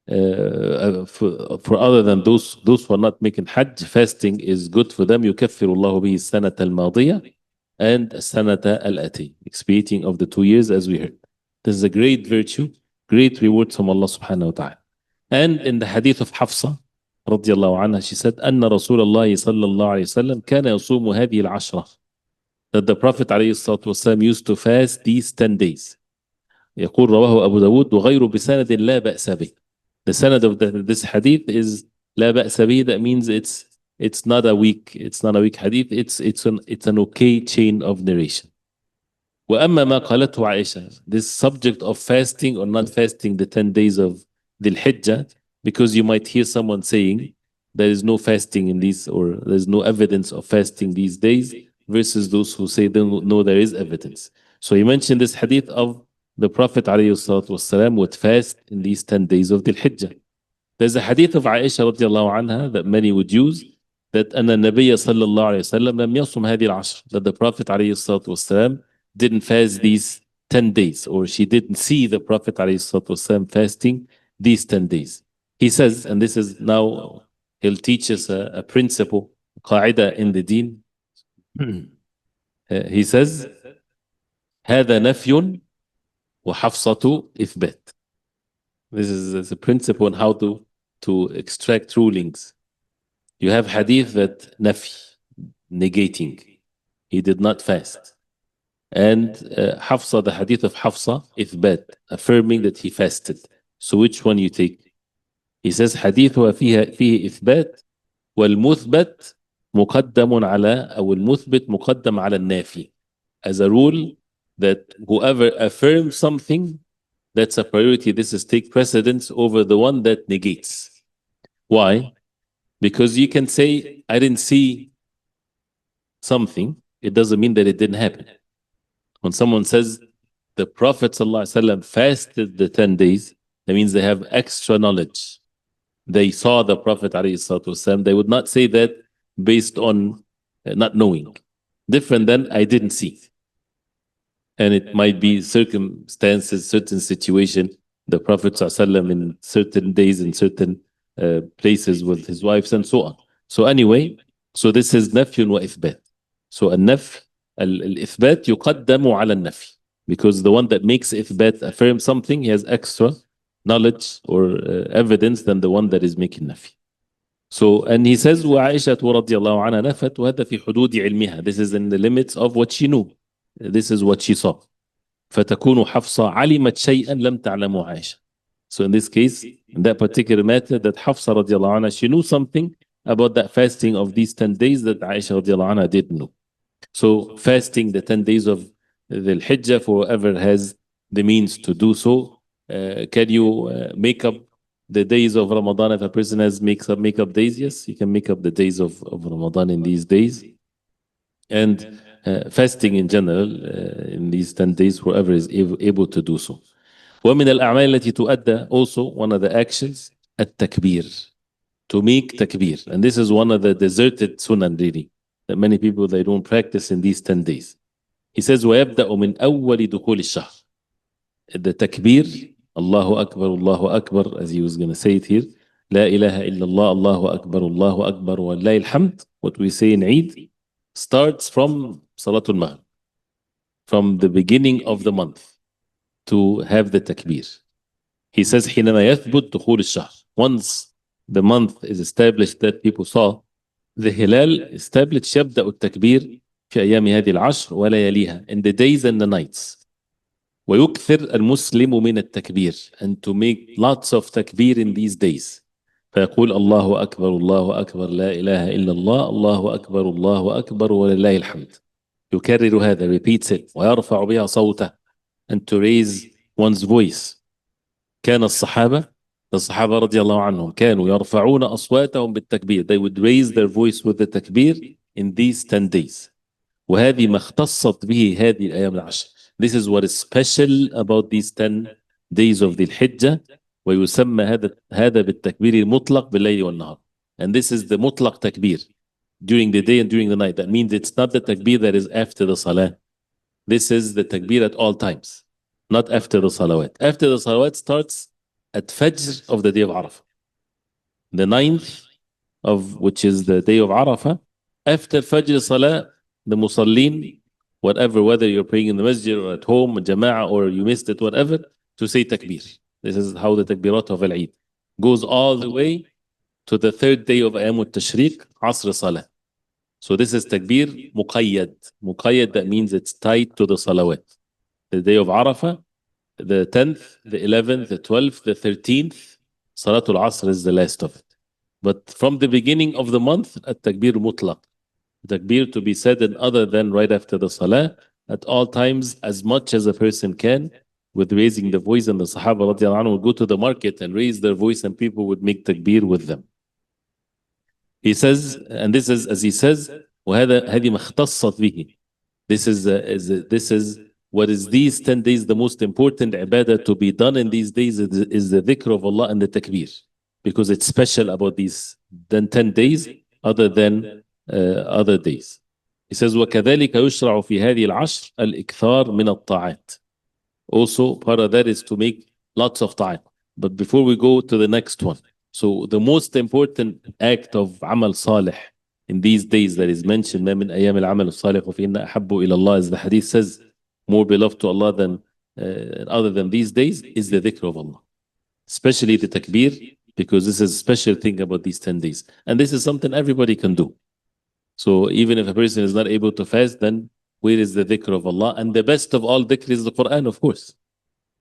S1: For other than those who are not making Hajj, fasting is good for them. يُكَفِّرُ اللَّهُ بِهِ السَّنَةَ الْمَاضِيَةَ and السَّنَةَ الْأَتِيَةَ, expiating of the 2 years as we heard. This is a great virtue, great reward from Allah subhanahu wa ta'ala. And in the hadith of Hafsa radiallahu anha, she said, أن رسول الله صلى الله عليه وسلم كان يصوم هذه العشرة, that the Prophet عليه الصلاة والسلام used to fast these 10 days. يقول رواه أبو داود وغيره بسند لا بأس به. The sanad of this hadith is لا بأس به. That means it's not a weak hadith. It's an okay chain of narration. وأما ما قالته عائشة, this subject of fasting or not fasting the 10 days of Dhul Hijjah, because you might hear someone saying there is no fasting in these, or there's no evidence of fasting these days, versus those who say no, there is evidence. So he mentioned this hadith of the Prophet ﷺ would fast in these 10 days of Dhul Hijjah. There's a hadith of Aisha radiallahu anha that many would use, that أن النبي صلى الله عليه وسلم لم يصم هذه العشر, that the Prophet ﷺ didn't fast these 10 days, or she didn't see the Prophet ﷺ fasting these 10 days. He says, and this is now, he'll teach us a principle, قاعدة in the deen. He says, هذا نفي وحفصة إثبات. This is a principle on how to extract rulings. You have hadith that nafi, negating, he did not fast. And Hafsa, the hadith of Hafsa, إثبات, affirming that he fasted. So which one you take? He says حديثها فيه إثبات والمثبت مقدم على, أو المثبت مقدم على النافي. As a rule, that whoever affirms something, that's a priority. This is take precedence over the one that negates. Why? Because you can say, I didn't see something. It doesn't mean that it didn't happen. When someone says the Prophet ﷺ fasted the 10 days, that means they have extra knowledge. They saw the Prophet ﷺ. They would not say that based on not knowing. Different than I didn't see. And it might be circumstances, certain situation. The Prophet ﷺ in certain days, in certain places with his wives and so on. So anyway, so this is نفي وإثبات. So النفي, الإثبات يقدم على النفي. Because the one that makes إثبات affirm something, he has extra knowledge or evidence than the one that is making نفي. So, and he says, وعائشة رضي الله عنها نفت وهذا في حدود علمها. This is in the limits of what she knew. This is what she saw. فتكون حفصة علمت شيئا لم تعلمه عائشة. So in this case, in that particular matter, that Hafsa radiallahu anha, she knew something about that fasting of these 10 days that Aisha radiallahu anha didn't know. So fasting the 10 days of the Hijjah, for whoever has the means to do so. Can you make up the days of Ramadan if a person has makes up days? Yes, you can make up the days of Ramadan in these days. and fasting in general in these 10 days, whoever is able to do so. ومن الأعمال التي تؤدى, also one of the actions, التكبير, to make takbir. And this is one of the deserted sunan really, that many people, they don't practice in these 10 days. He says, ويبدأ من أول دخول الشهر. The takbir, Allahu Akbar, Allahu Akbar, as he was going to say it here, لا إله إلا الله, Allahu Akbar, Allahu Akbar, وَلَّهِ الْحَمْدِ, what we say in Eid, starts from Salatul Maghrib, from the beginning of the month, to have the takbir. He says, حينما يثبت دخول الشهر. Once the month is established that people saw the hilal established, يبدأ التكبير في أيام هذه العشر ولياليها, in the days and the nights. ويكثر المسلم من التكبير, and to make lots of takbir in these days. فيقول الله أكبر الله أكبر لا إله إلا الله الله أكبر الله أكبر ولله الحمد. يكرر هذا, repeats it, ويرفع بها صوته, and to raise one's voice. كان الصحابة, the Sahaba رضي الله عنهم, كانوا يرفعون أصواتهم بالتكبير. They would raise their voice with the takbir in these 10 days. وهذه ما اختصت به هذه الأيام العشر. This is what is special about these 10 days of the Hijjah. ويسمى هذا بالتكبير المطلق بالليل والنهار. And this is the mutlaq takbir, during the day and during the night. That means it's not the takbir that is after the salah. This is the takbir at all times, not after the salawat. After the salawat starts at Fajr of the day of Arafah, the 9th of which is the day of Arafah. After Fajr Salah, the Musallin, whatever, whether you're praying in the masjid or at home, Jama'ah, or you missed it, whatever, to say takbir. This is how the takbirat of Al-Eid goes all the way to the 3rd day of Ayam al-Tashriq, Asr Salah. So this is takbir muqayyad. Muqayyad, that means it's tied to the salawat. The day of Arafah, the 10th, the 11th, the 12th, the 13th, Salatul Asr is the last of it. But from the beginning of the month, at-takbir mutlaq. Takbir to be said and other than right after the salah, at all times, as much as a person can, with raising the voice. And the Sahaba radiallahu anhu would go to the market and raise their voice, and people would make takbir with them. He says, and this is, as he says, وهذا هذه ما اختصت به. This is what is these 10 days the most important ibadah to be done in these days is the dhikr of Allah and the takbir, because it's special about these 10 days other than other days. He says وكذلك يشرع في هذه العشر الإكثار من الطاعات. Also part of that is to make lots of ta'at. But before we go to the next one, so the most important act of amal salih in these days that is mentioned, ما من أيام العمل الصالح وفيهن أحب إلى الله, as the hadith says, more beloved to Allah than other than these days, is the dhikr of Allah, especially the takbir, because this is a special thing about these 10 days, and this is something everybody can do. So even if a person is not able to fast, then where is the dhikr of Allah? And the best of all dhikr is the Quran, of course.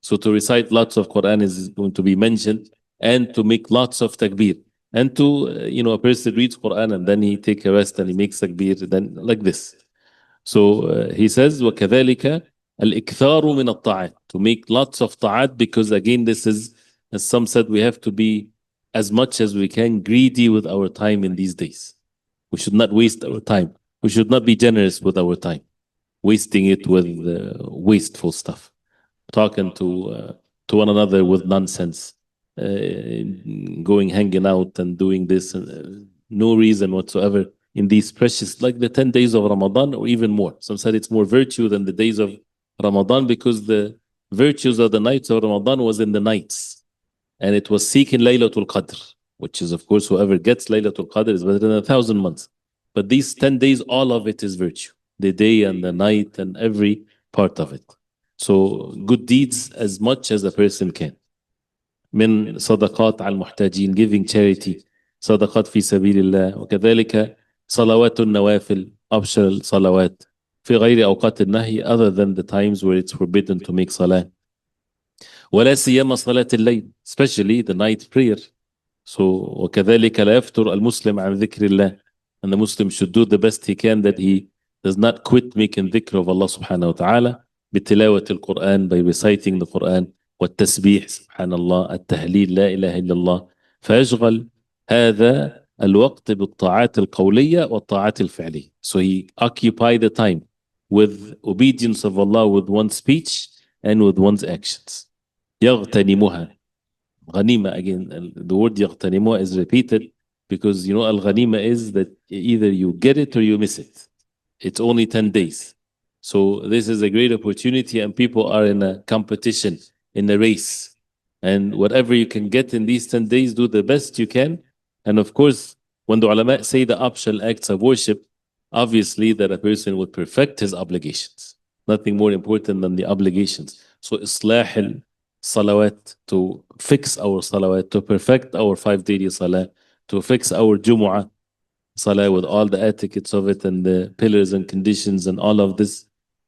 S1: So to recite lots of Quran is going to be mentioned, and to make lots of takbir, and to a person reads Quran and then he take a rest and he makes takbir, then like this. So he says وكذلك الإكثار من الطاعات, to make lots of ta'at, because again this is, as some said, we have to be as much as we can greedy with our time in these days. We should not waste our time. We should not be generous with our time, wasting it with wasteful stuff, talking to one another with nonsense, going hanging out and doing this, no reason whatsoever in these precious, like the 10 days of Ramadan, or even more. Some said it's more virtue than the days of Ramadan, because the virtues of the nights of Ramadan was in the nights, and it was seeking Laylatul Qadr, which is, of course, whoever gets Laylatul Qadr is better than 1,000 months. But these 10 days, all of it is virtue, the day and the night and every part of it. So good deeds as much as a person can. من صدقات على المحتاجين, giving charity, صدقات في سبيل الله, وكذلك صلوات النوافل, optional صلوات في غير أوقات النهي, other than the times where it's forbidden to make salah. ولا سيما صلاة الليل, especially the night prayer. So وكذلك لا يفتر المسلم عن ذكر الله, and the Muslim should do the best he can that he does not quit making dhikr of Allah subhanahu wa ta'ala, بتلاوة القرآن, by reciting the Quran, والتسبيح سبحان الله, التهليل لا إله إلا الله, فيشغل هذا الوقت بالطاعات القولية والطاعات الفعلية. So he occupied the time with obedience of Allah with one's speech and with one's actions. يغتنمها. Ghanima, again, the word يغتنمها is repeated because you know al-ghanima is that either you get it or you miss it. It's only 10 days. So this is a great opportunity and people are in a competition, in a race. And whatever you can get in these 10 days, do the best you can. And of course, when the ulama say the optional acts of worship, obviously that a person would perfect his obligations. Nothing more important than the obligations. So islah salawat, to fix our salawat, to perfect our 5 daily salah, to fix our Jumu'ah salah with all the etiquettes of it and the pillars and conditions and all of this,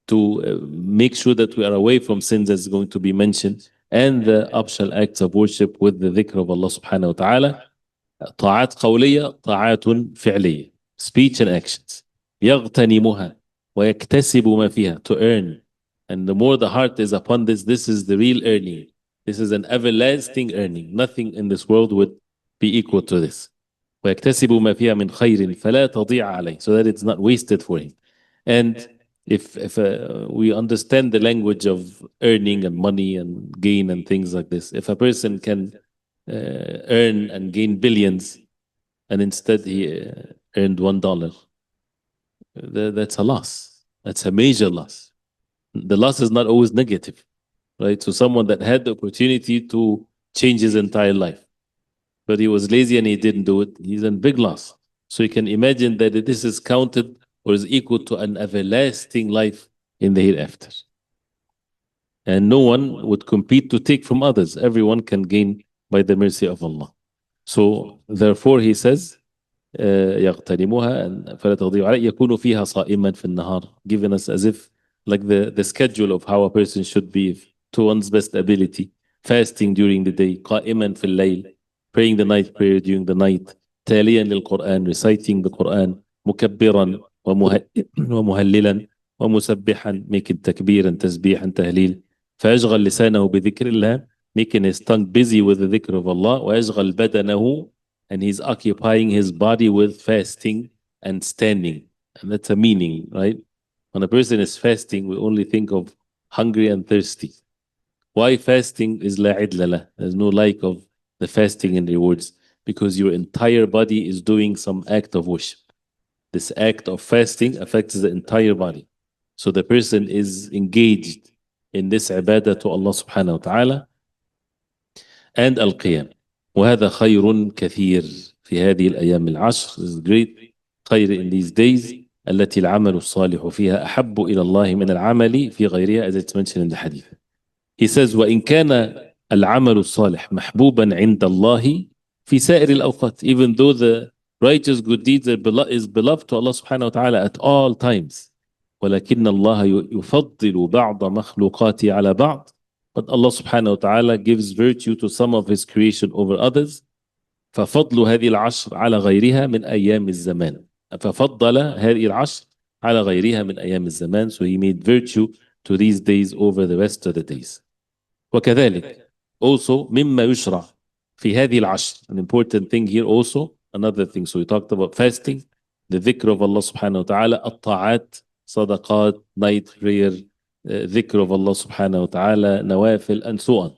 S1: to make sure that we are away from sins as is going to be mentioned, and the optional acts of worship with the dhikr of Allah subhanahu wa ta'ala. طاعات قولية، طاعات فعلية. Speech and actions. يغتنمها ويكتسب ما فيها, to earn. And the more the heart is upon this, this is the real earning. This is an everlasting earning. Nothing in this world would be equal to this. ويكتسب ما فيها من خير فلا تضيع عليه, so that it's not wasted for him. And if we understand the language of earning and money and gain and things like this, if a person can earn and gain billions and instead he earned $1, that's a loss. That's a major loss. The loss is not always negative, right? So someone that had the opportunity to change his entire life, but he was lazy and he didn't do it, he's in big loss. So you can imagine that this is counted or is equal to an everlasting life in the hereafter. And no one would compete to take from others. Everyone can gain by the mercy of Allah. So therefore he says, يغتنمها فلا تضيع عليه يكون فيها صائما في النهار, giving us as if like the schedule of how a person should be to one's best ability, fasting during the day, قائما في الليل, praying the night prayer during the night, تاليا للقرآن, reciting the Quran, مكبرا ومهللا ومسبحا, making تكبيرا تسبيحا تهليل, فيشغل لسانه بذكر الله, making his tongue busy with the dhikr of Allah, ويشغل بدنه, and he's occupying his body with fasting and standing. And that's a meaning, right? When a person is fasting, we only think of hungry and thirsty. Why fasting is la idla lah? There's no like of the fasting and rewards, because your entire body is doing some act of worship. This act of fasting affects the entire body. So the person is engaged in this ibadah to Allah subhanahu wa ta'ala and al-qiyam. وهذا خير كثير في هذه الأيام العشر. This is great خير in these days التي العمل الصالح فيها أحب إلى الله من العمل في غيرها, as it's mentioned in the hadith. He says وإن كان العمل الصالح محبوبا عند الله في سائر الأوقات, even though the righteous good deeds is beloved to Allah subhanahu wa ta'ala at all times, ولكن الله يفضل بعض مخلوقاته على بعض, but Allah subhanahu wa ta'ala gives virtue to some of his creation over others. ففضل هذه العشر على غيرها من أيام الزمان. ففضل هذه العشر على غيرها من أيام الزمان. So he made virtue to these days over the rest of the days. وكذلك also مما يشرع في هذه العشر. An important thing here also, another thing. So we talked about fasting, the dhikr of Allah subhanahu wa ta'ala, الطاعات, صدقات, night prayer, dhikr of Allah subhanahu wa ta'ala, nawafil, and so on.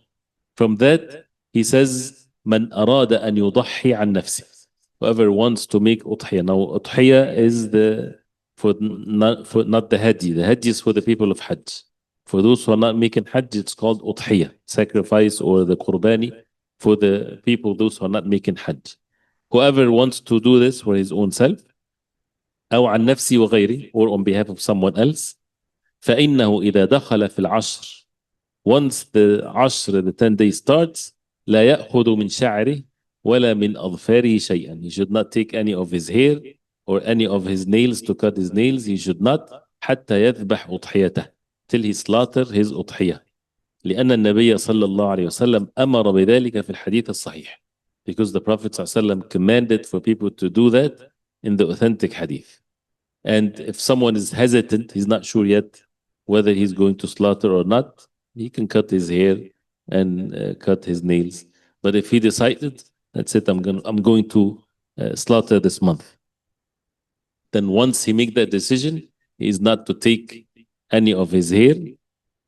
S1: From that, he says, من أراد أن يضحي عن نفسه. Whoever wants to make udhiyah. Now, udhiyah is for not the hajj. The hajj is for the people of hajj. For those who are not making hajj, it's called udhiyah, sacrifice or the qurbani for the people, those who are not making hajj. Whoever wants to do this for his own self, أو عن نفسه وغيره, or on behalf of someone else, فإنه إذا دخل في العشر, once the عشر, the 10 days starts, لا يأخذ من شعره ولا من أظفاره شيئا. He should not take any of his hair or any of his nails to cut his nails. He should not حتى يذبح أضحيته, till he slaughter his أضحية. لأن النبي صلى الله عليه وسلم أمر بذلك في الحديث الصحيح. Because the Prophet صلى الله عليه وسلم commanded for people to do that in the authentic hadith. And if someone is hesitant, he's not sure yet whether he's going to slaughter or not, he can cut his hair and cut his nails. But if he decided, that's it, I'm going to slaughter this month. Then once he make that decision, he is not to take any of his hair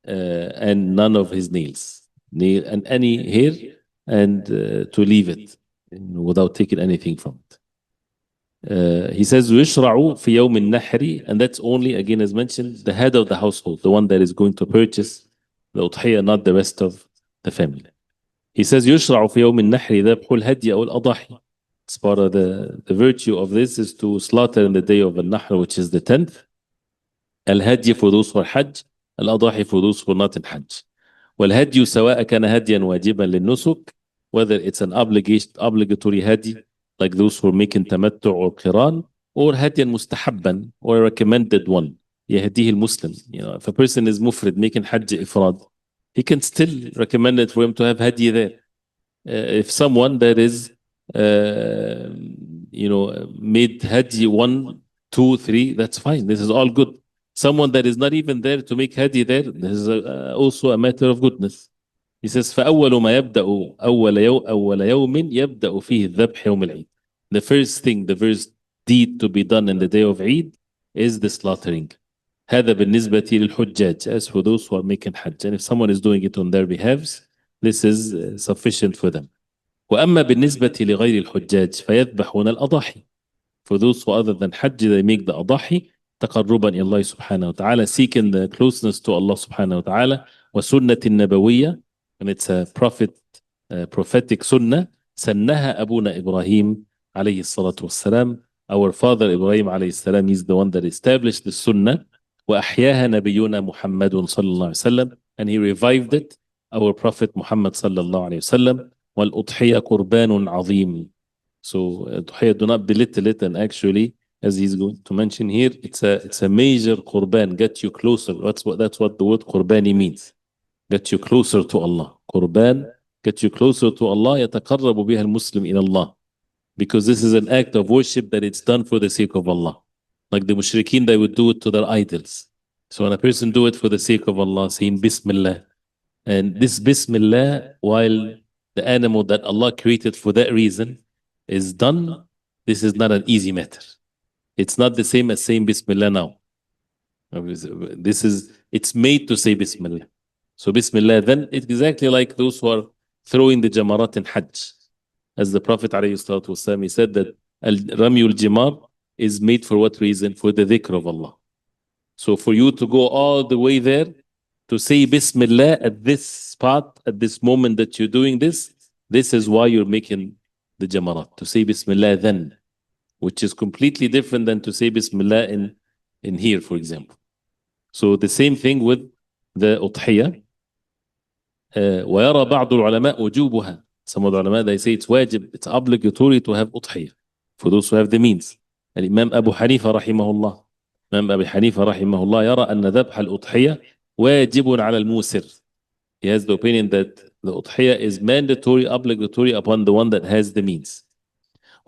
S1: and none of his nails, nail and any hair, and to leave it without taking anything from it. He says يشرع في يوم النحر, and that's only, again as mentioned, the head of the household, the one that is going to purchase the أضحية, not the rest of the family. He says يشرع في يوم النحر ذبح الهدي أو الأضاحي. As part of the virtue of this is to slaughter in the day of al-Nahr, which is the 10th. الهدي for those for Hajj, الأضاحي for those for not in Hajj. والهدي سواء كان هديا واجبا للنسك, whether it's an obligatory هدي like those who are making tamattu or qiran, or هديا مستحبا, or a recommended one يهديه المسلم. You know, if a person is mufrid making Hajj ifrad, he can still recommend it for him to have hadi there. If someone that is made hadi 1, 2, 3, that's fine. This is all good. Someone that is not even there to make hadi there, this is also a matter of goodness. He says فأول ما يبدأ أول يوم يبدأ فيه الذبح يوم العيد. The first thing, the first deed to be done in the day of Eid is the slaughtering. هذا بالنسبة للحجاج, as for those who are making Hajj. And if someone is doing it on their behalves, this is sufficient for them. وأما بالنسبة لغير الحجاج فيذبحون الأضاحي. For those who other than Hajj, they make the أضاحي تقربا إلى الله سبحانه وتعالى, seeking the closeness to Allah سبحانه وتعالى. وسنة النبوية, and it's a prophetic sunnah, سنها أبونا إبراهيم عليه الصلاة والسلام. Our father Ibrahim عليه السلام is the one that established the sunnah. وأحياها نبينا محمد صلى الله عليه وسلم, and he revived it, our prophet Muhammad صلى الله عليه وسلم. والأضحية قربان عظيم. So أضحية, do not belittle it, and actually, as he's going to mention here, it's a major qurban, get you closer. That's what the word qurbani means. Get you closer to Allah. Qurban, get you closer to Allah. يتقرب بها المسلم إلى الله. Because this is an act of worship that it's done for the sake of Allah. Like the mushrikeen, they would do it to their idols. So when a person do it for the sake of Allah, saying Bismillah, and this Bismillah, while the animal that Allah created for that reason is done, this is not an easy matter. It's not the same as saying Bismillah now. It's made to say Bismillah. So Bismillah, then it's exactly like those who are throwing the jamarat in Hajj. As the Prophet ﷺ, he said that Ramyul Jimar is made for what reason? For the dhikr of Allah. So for you to go all the way there to say Bismillah at this spot, at this moment that you're doing this is why you're making the jamarat, to say Bismillah then, which is completely different than to say Bismillah in here, for example. So the same thing with the udhiyah. ويرى بعض العلماء وجوبها. Some of the ulama, they say it's wajib, it's obligatory to have udhiyah for those who have the means. الإمام أبو حنيفة رحمه الله, Imam Abu Hanifa rahimahullah, يرى أن ذبح الأضحية واجب على الموسر. He has the opinion that the udhiyah is mandatory, obligatory upon the one that has the means.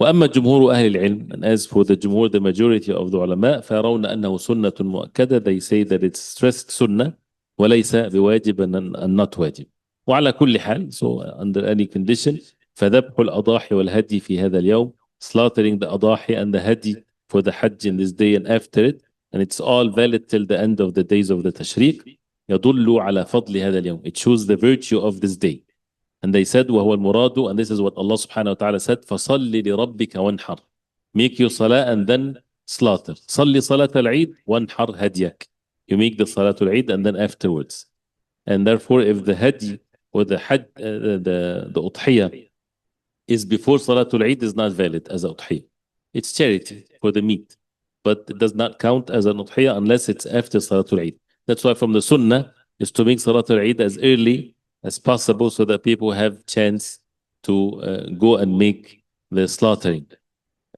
S1: وأما جمهور أهل العلم, and as for the jumhur, the majority of the ulama, فيرون أنه سنة مؤكدة, they say that it's stressed sunnah, وليس بواجب and not واجب. وعلى كل حال, so under any condition, فذبح الأضاحي والهدي في هذا اليوم, slaughtering the أضاحي and the hadi for the Hajj in this day and after it, and it's all valid till the end of the days of the Tashriq. يدل على فضل هذا اليوم. It shows the virtue of this day. And they said, وهو المراد, and this is what Allah subhanahu wa ta'ala said, فصل لربك وانحر. Make your salah and then slaughter. صلي صلاة العيد وانحر هديك. You make the salatul Eid and then afterwards. And therefore, if the hadi or the hajj, the udhiyah is before salatul Eid, is not valid as a udhiyah. It's charity for the meat, but it does not count as an udhiyah unless it's after salatul Eid. That's why from the sunnah is to make salatul Eid as early as possible so that people have chance to go and make the slaughtering.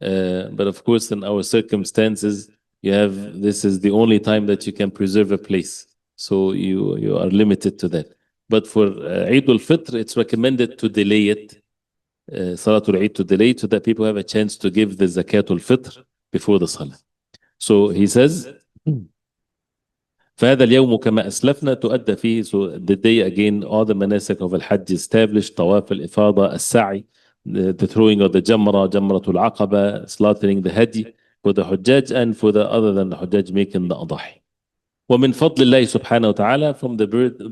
S1: But of course, in our circumstances, this is the only time that you can preserve a place. So you are limited to that. But for Eid al-Fitr, it's recommended to delay it, Salatul Eid, to delay it so that people have a chance to give the Zakatul Fitr before the Salah. So he says, فهذا اليوم كما أسلفنا تؤدى فيه. So the day again, all the manasik of al-Hajj established, طواف الإفاضة, السعي, the throwing of the Jamratul Aqaba, slaughtering the hadi for the Hujjaj and for the other than the Hujjaj making the Adahi. ومن فضل الله سبحانه وتعالى, from the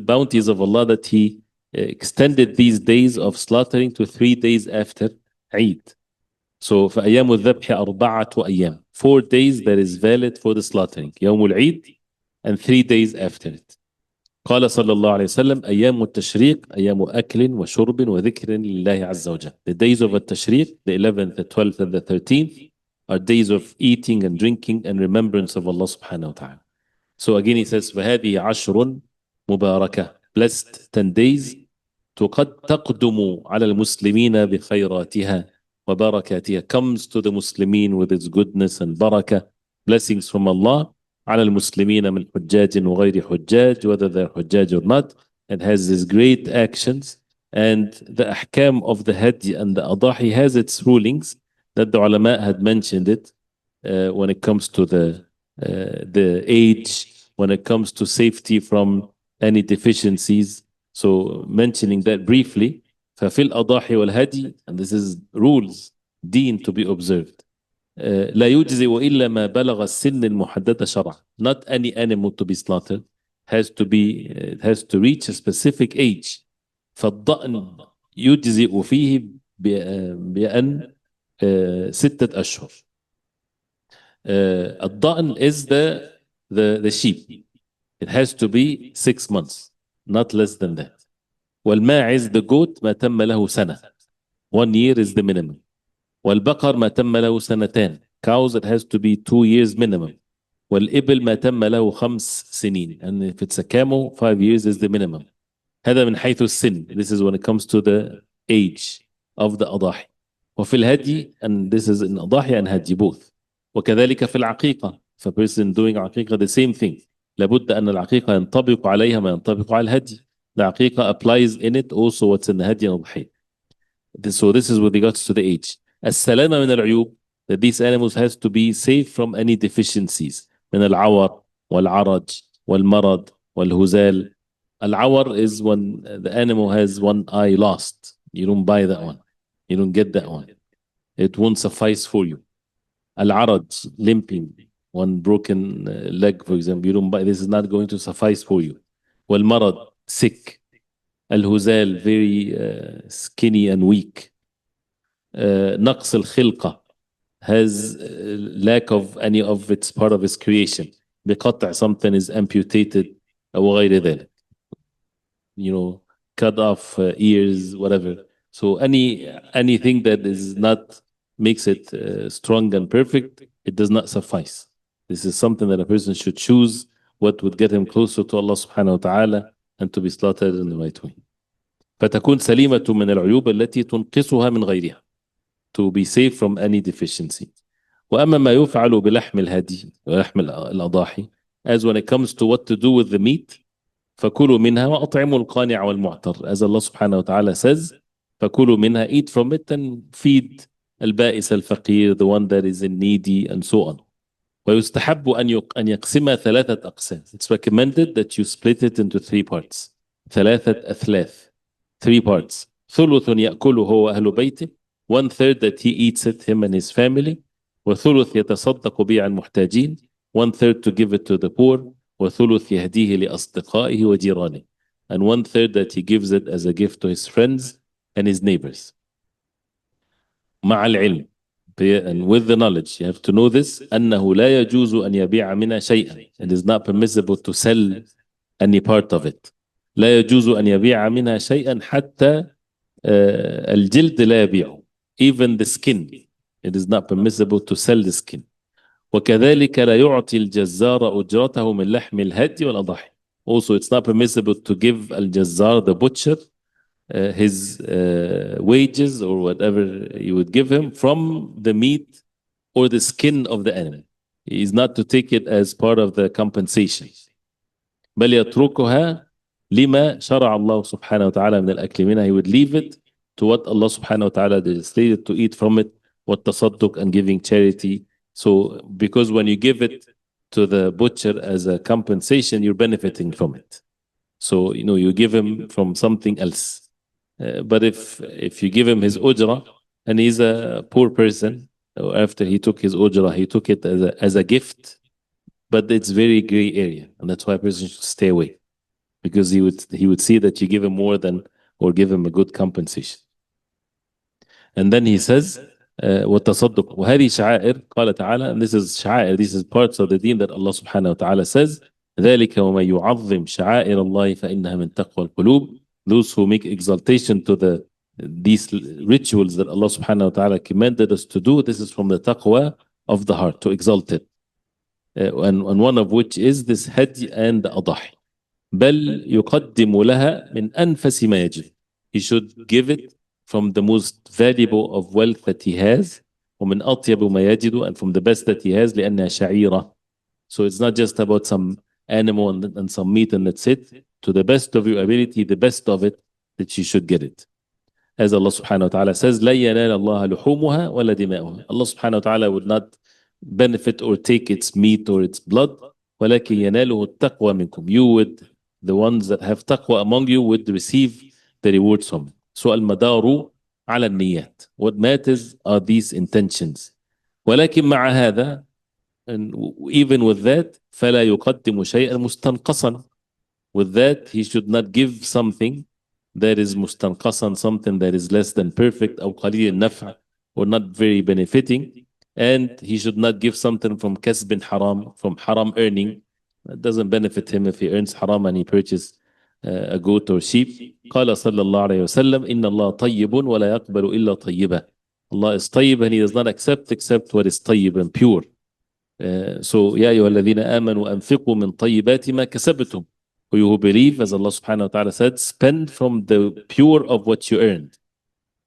S1: bounties of Allah, that He extended these days of slaughtering to 3 days after Eid. So فأيام الذبح 4 أيام, 4 days that is valid for the slaughtering, يوم العيد and 3 days after it. قال صلى الله عليه وسلم أيام التشريق أيام أكل وشرب وذكر لله عز وجل. The days of التشريق, the 11th, the 12th and the 13th, are days of eating and drinking and remembrance of Allah subhanahu wa ta'ala. So again he says فهذه 10 مباركة, blessed 10 days, تقدم على المسلمين بخيراتها وبركاتها, comes to the Muslimin with its goodness and barakah, blessings from Allah, على المسلمين من حجاج وغير حجاج, whether they're حجاج or not, and has these great actions. And the ahkam of the hadi and the adahi has its rulings that the ulama had mentioned it when it comes to the age, when it comes to safety from any deficiencies. So mentioning that briefly, ففي الأضاحي والهدي, and this is rules, deen to be observed. لا يجزئ إلا ما بلغ السن المحددة شرعا. Not any animal to be slaughtered has to reach a specific age. فالضأن يجزئ فيه بأن 6 أشهر. الضأن is the sheep. It has to be 6 months, not less than that. والماعز, the goat, ما تم له سنة. 1 year is the minimum. والبقر ما تم له 2 cows, it has to be 2 years minimum. والإبل ما تم له 5 سنين, and if it's a camel, 5 years is the minimum. هذا من حيث السن, this is when it comes to the age of the أضاحي. وفي الهدي, and this is in أضاحي and هدي both. وكذلك في العقيقة, for a person doing عقيقة, the same thing. لابد أن العقيقة ينطبق عليها ما ينطبق على الهدي. The عقيقة applies in it also what's in the هدي and الضحية. So this is with regards to the age. السلامة من العيوب, that these animals has to be safe from any deficiencies. من العور والعرج والمرض والهزال. العور is when the animal has one eye lost. You don't buy that one. You don't get that one. It won't suffice for you. العرج, limping, one broken leg, for example, you don't buy. This is not going to suffice for you. والمرض, sick. الهزال, very skinny and weak. نقص الخلقة, has lack of any of its part of its creation. بقطع, something is amputated, وغير ذلك. Cut off ears, whatever. So anything that is not makes it strong and perfect, it does not suffice. This is something that a person should choose what would get him closer to Allah subhanahu wa ta'ala and to be slaughtered in the right way. فتكون سليمة من العيوب التي تنقصها من غيرها, to be safe from any deficiency. وأما ما يفعل بلحم الهدي ولحم الأضاحي, as when it comes to what to do with the meat, فكلوا منها وأطعموا القانع والمعتر, as Allah subhanahu wa ta'ala says, فكلوا منها, eat from it and feed البائس الفقير, the one that is in needy, and so on. ويستحب أن يقسمها 3 أقسام. It's recommended that you split it into 3 parts. 3 أثلاث, 3 parts. ثلث يأكله هو أهل بيته, 1/3 that he eats it, him and his family. وثلث يتصدق به عن محتاجين, 1/3 to give it to the poor. وثلث يهديه لأصدقائه وجيرانه, and 1/3 that he gives it as a gift to his friends and his neighbors. مع العلم, and with the knowledge, you have to know this, أنه لا يجوز أن يبيع منها شيئا. It is not permissible to sell any part of it. لا يجوز أن يبيع منها شيئا حتى الجلد لا يبيعه. Even the skin, it is not permissible to sell the skin. وكذلك لا يعطي الجزار أجرته من لحم الهدي والأضاحي. Also, it's not permissible to give al-Jazzar, the butcher, his wages or whatever you would give him from the meat or the skin of the animal. He is not to take it as part of the compensation. بل يتركها لما شرع الله سبحانه وتعالى من الأكل منها. He would leave it to what Allah subhanahu wa ta'ala legislated to eat from it, والتصدق, and giving charity. So because when you give it to the butcher as a compensation, you're benefiting from it. So you give him from something else. But if you give him his ujra, and he's a poor person. So after he took his ujra, he took it as a gift, but it's very gray area, and that's why a person should stay away, because he would see that you give him more than, or give him a good compensation. And then he says, وَالتَّصَدُّقُ وهذه شعائر قال تعالى, and this is شعائر, this is parts of the deen that Allah subhanahu wa ta'ala says, ذلك وَمَن يُعَظِّمْ شعائر الله فإنها من تقوى القلوب. Those who make exaltation to these rituals that Allah subhanahu wa ta'ala commanded us to do, this is from the taqwa of the heart, to exalt it. And one of which is this hajj and adahi. بل يقدم لها من أنفس ما يجب. He should give it from the most valuable of wealth that he has, ومن أطيب ما يجد, and from the best that he has, لأنها شعيرة. So it's not just about some animal and some meat and that's it. To the best of your ability, the best of it, that you should get it. As Allah subhanahu wa ta'ala says, لا ينال الله لحومها ولا دماؤها. Allah subhanahu wa ta'ala would not benefit or take its meat or its blood. ولكن يناله التقوى منكم. You would, the ones that have taqwa among you, would receive the rewards from it. So المدار على النيات. What matters are these intentions. ولكن مع هذا, and even with that, فلا يقدم شيئا مستنقصا. With that, he should not give something that is mustanqasan, something that is less than perfect, أو قليل النفع, or not very benefiting. And he should not give something from kasb haram, from haram earning. It doesn't benefit him if he earns haram and he purchases a goat or sheep. قال صلى الله عليه وسلم إن الله طيب ولا يقبل إلا طيبا. Allah is طيب and he does not accept except what is طيب and pure. So يا أيها الذين آمنوا أنفقوا من طيبات ما كسبتم. For you who believe, as Allah subhanahu wa ta'ala said, spend from the pure of what you earned.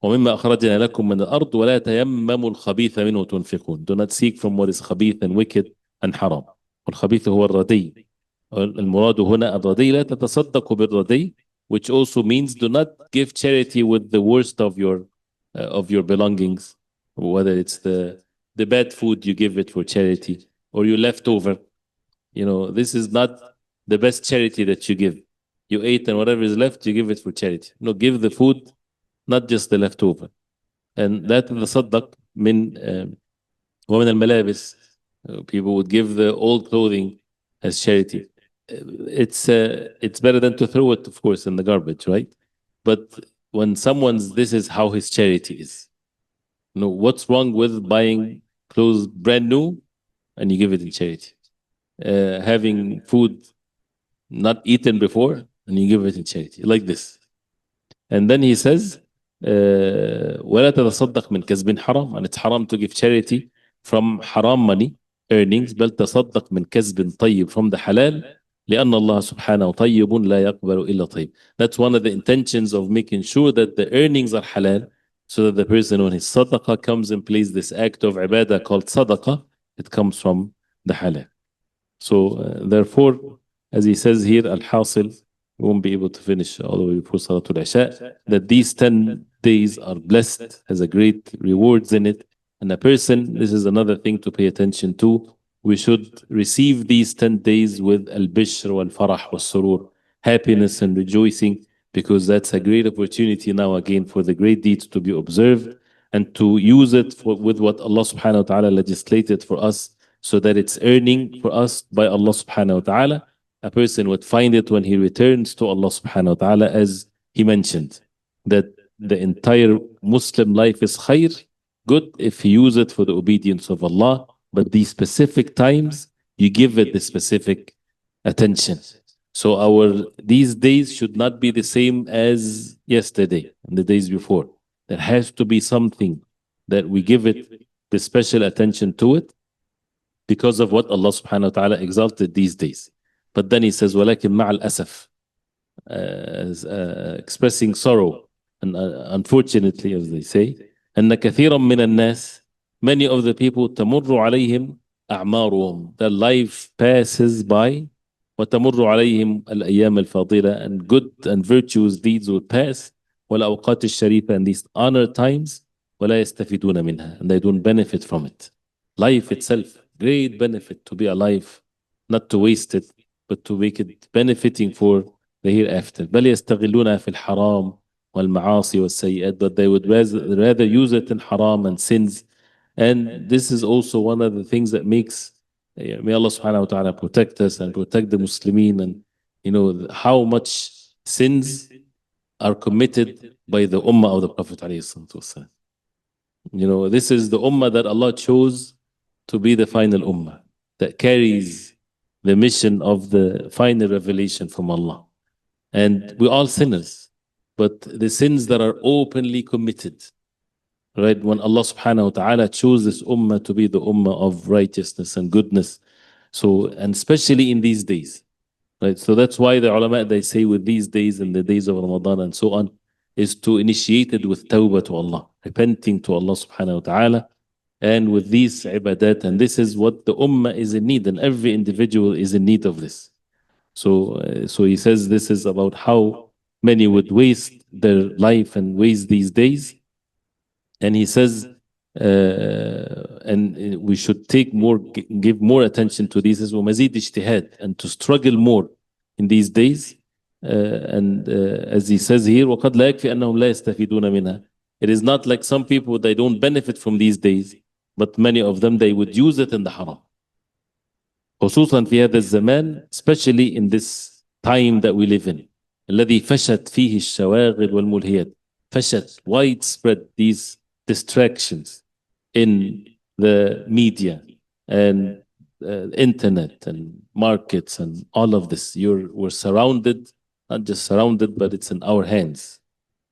S1: ومما أخرجنا لكم من الأرض ولا تيمموا الخبيث منه تنفقون. Do not seek from what is خبيث and wicked and haram. والخبيث هو الردي. المراد هنا الردي. لا تتصدقوا بالردي, which also means do not give charity with the worst of your belongings, whether it's the bad food, you give it for charity, or your leftover. This is not the best charity that you give. You ate and whatever is left, you give it for charity. No, give the food, not just the leftover. And that تتصدق من ومن الملابس. People would give the old clothing as charity. It's better than to throw it, of course, in the garbage, right? But when this is how his charity is. What's wrong with buying clothes brand new and you give it in charity? Having food not eaten before and you give it in charity, like this. And then he says, ولا تتصدق من كسب حرام, and it's haram to give charity from haram money earnings. بل تصدق من كسب طيب, from the halal, لأن الله سبحانه طيب لا يقبل إلا طيب. That's one of the intentions of making sure that the earnings are halal, so that the person, when his sadaqah comes and plays this act of ibadah called sadaqah, it comes from the halal. So therefore, as he says here, al-hasil, we won't be able to finish all the way before Salatul Isha, that these 10 days are blessed, has a great rewards in it. And a person, this is another thing to pay attention to, we should receive these 10 days with al-bishr wal-farah wal-surur, happiness and rejoicing, because that's a great opportunity now again for the great deeds to be observed and to use it with what Allah subhanahu wa ta'ala legislated for us, so that it's earning for us by Allah subhanahu wa ta'ala. A person would find it when he returns to Allah subhanahu wa ta'ala, as he mentioned, that the entire Muslim life is khair, good if he use it for the obedience of Allah, but these specific times, you give it the specific attention. So these days should not be the same as yesterday and the days before. There has to be something that we give it the special attention to it, because of what Allah subhanahu wa ta'ala exalted these days. But then he says, وَلَكِنْ مَعَ الْأَسَفِ, expressing sorrow, and unfortunately, as they say, أَنَّ كَثِيرًا مِنَ النَّاسِ, many of the people, تَمُرُّ عَلَيْهِمْ أَعْمَارُهُم, their life passes by, وَتَمُرُّ عَلَيْهِمْ الْأَيَّامِ الْفَاضِلَةِ, and good and virtuous deeds will pass, وَالْأَوْقَاتِ الشَّرِيفَةِ, and these honor times, وَلَا يَسْتَفِدُونَ مِنْهَا, and they don't benefit from it. Life itself, great benefit to be alive, not to waste it, but to make it benefiting for the hereafter. بل يستغلونها في الحرام والمعاصي والسيئات, but they would rather use it in haram and sins. And this is also one of the things that makes, may Allah subhanahu wa ta'ala protect us and protect the Muslimin, and how much sins are committed by the ummah of the Prophet alayhi salatu wasalam. This is the ummah that Allah chose to be the final ummah that carries the mission of the final revelation from Allah. And we're all sinners, but the sins that are openly committed, right? When Allah subhanahu wa ta'ala chose this ummah to be the ummah of righteousness and goodness. So, and especially in these days, right? So that's why the ulama, they say with these days and the days of Ramadan and so on, is to initiate it with tawbah to Allah, repenting to Allah subhanahu wa ta'ala, and with these ibadat. And this is what the ummah is in need, and every individual is in need of this. So he says this is about how many would waste their life and waste these days. And he says, and we should give more attention to these, ومزيد اجتهاد, and to struggle more in these days. And as he says here, وقد لا يكفي أنهم لا يستفيدون منها. It is not like some people, they don't benefit from these days, but many of them, they would use it in the haram. خصوصا في هذا الزمان, especially in this time that we live in, الذي فشت فيه الشواغل والملهيات. فشت, widespread, these distractions in the media and internet and markets and all of this. We're surrounded, not just surrounded, but it's in our hands,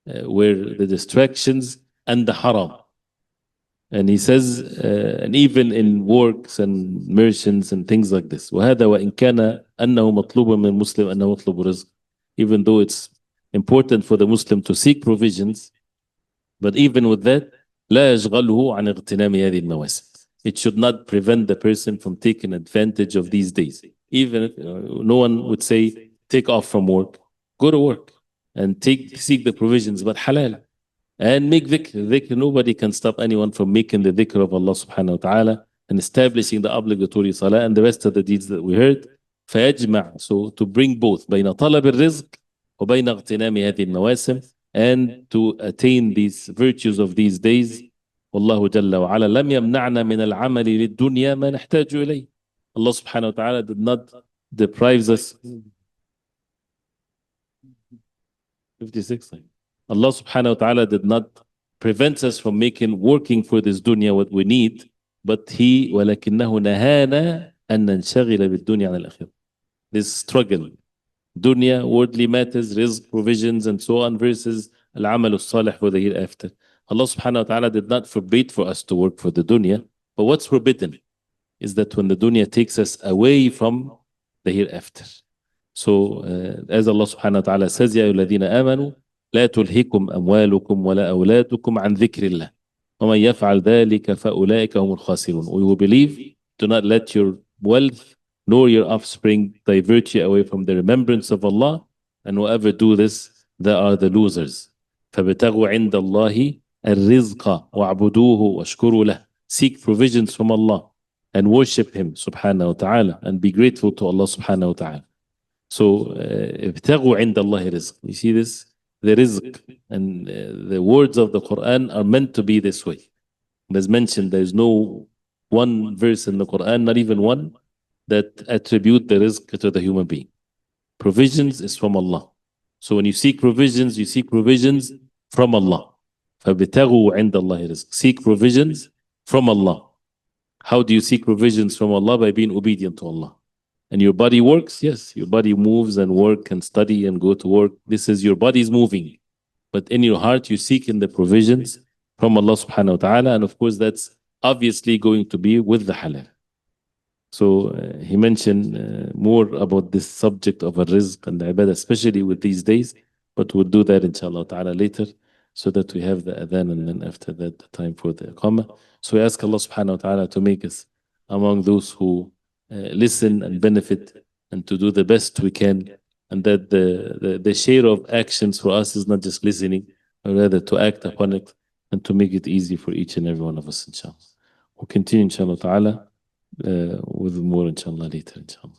S1: where the distractions and the haram. And he says, and even in works and merchants and things like this. وهذا وإن كان أنه مطلوب من المسلم أنه يطلب رزق. Even though it's important for the Muslim to seek provisions, but even with that, لا يشغله عن اغتنام هذه المواسم. It should not prevent the person from taking advantage of these days. Even if no one would say, take off from work, go to work and seek the provisions, but halal. And make dhikr. Nobody can stop anyone from making the dhikr of Allah subhanahu wa ta'ala and establishing the obligatory salah and the rest of the deeds that we heard. فيجمع, so to bring both بين طلب الرزق وبين اغتنام هذه المواسم, and to attain these virtues of these days. والله جل وعلا لم يمنعنا من العمل للدنيا ما نحتاج إليه. Allah subhanahu wa ta'ala did not deprive us. 56. Allah subhanahu wa ta'ala did not prevent us from working for this dunya what we need, but He ولكنه نهانا أن ننشغل بالدنيا عن الآخرة. This struggle, dunya, worldly matters, rizq, provisions, and so on, versus al-amal al-salih for the hereafter. Allah subhanahu wa ta'ala did not forbid for us to work for the dunya, but what's forbidden is that when the dunya takes us away from the hereafter. So as Allah subhanahu wa ta'ala says, يا أيها الذين آمنوا لا تلهكم أموالكم ولا أولادكم عن ذكر الله ومن يفعل ذلك فأولئك هم الخاسرون. We who believe, do not let your wealth nor your offspring divert you away from the remembrance of Allah, and whoever do this, they are the losers. فابتغوا عند الله الرزق واعبدوه واشكروا له. Seek provisions from Allah and worship Him subhanahu wa ta'ala, and be grateful to Allah subhanahu wa ta'ala. So ابتغوا عند الله رزق. You see this? The rizq and the words of the Quran are meant to be this way. As mentioned, there is no one verse in the Quran, not even one, that attribute the rizq to the human being. Provisions is from Allah. So when you seek provisions from Allah. فَابْتَغُوا عِنْدَ اللَّهِ رِزْقٍ. Seek provisions from Allah. How do you seek provisions from Allah? By being obedient to Allah. And your body works, yes, your body moves and work and study and go to work. This is your body's moving. But in your heart, you seek in the provisions from Allah subhanahu wa ta'ala. And of course, that's obviously going to be with the halal. So he mentioned more about this subject of rizq and the ibadah, especially with these days. But we'll do that inshallah ta'ala later, so that we have the adhan, and then after that, the time for the iqamah. So we ask Allah subhanahu wa ta'ala to make us among those who listen and benefit, and to do the best we can, and that the share of actions for us is not just listening, but rather to act upon it and to make it easy for each and every one of us, inshallah. We'll continue inshallah ta'ala with more inshallah later, inshallah.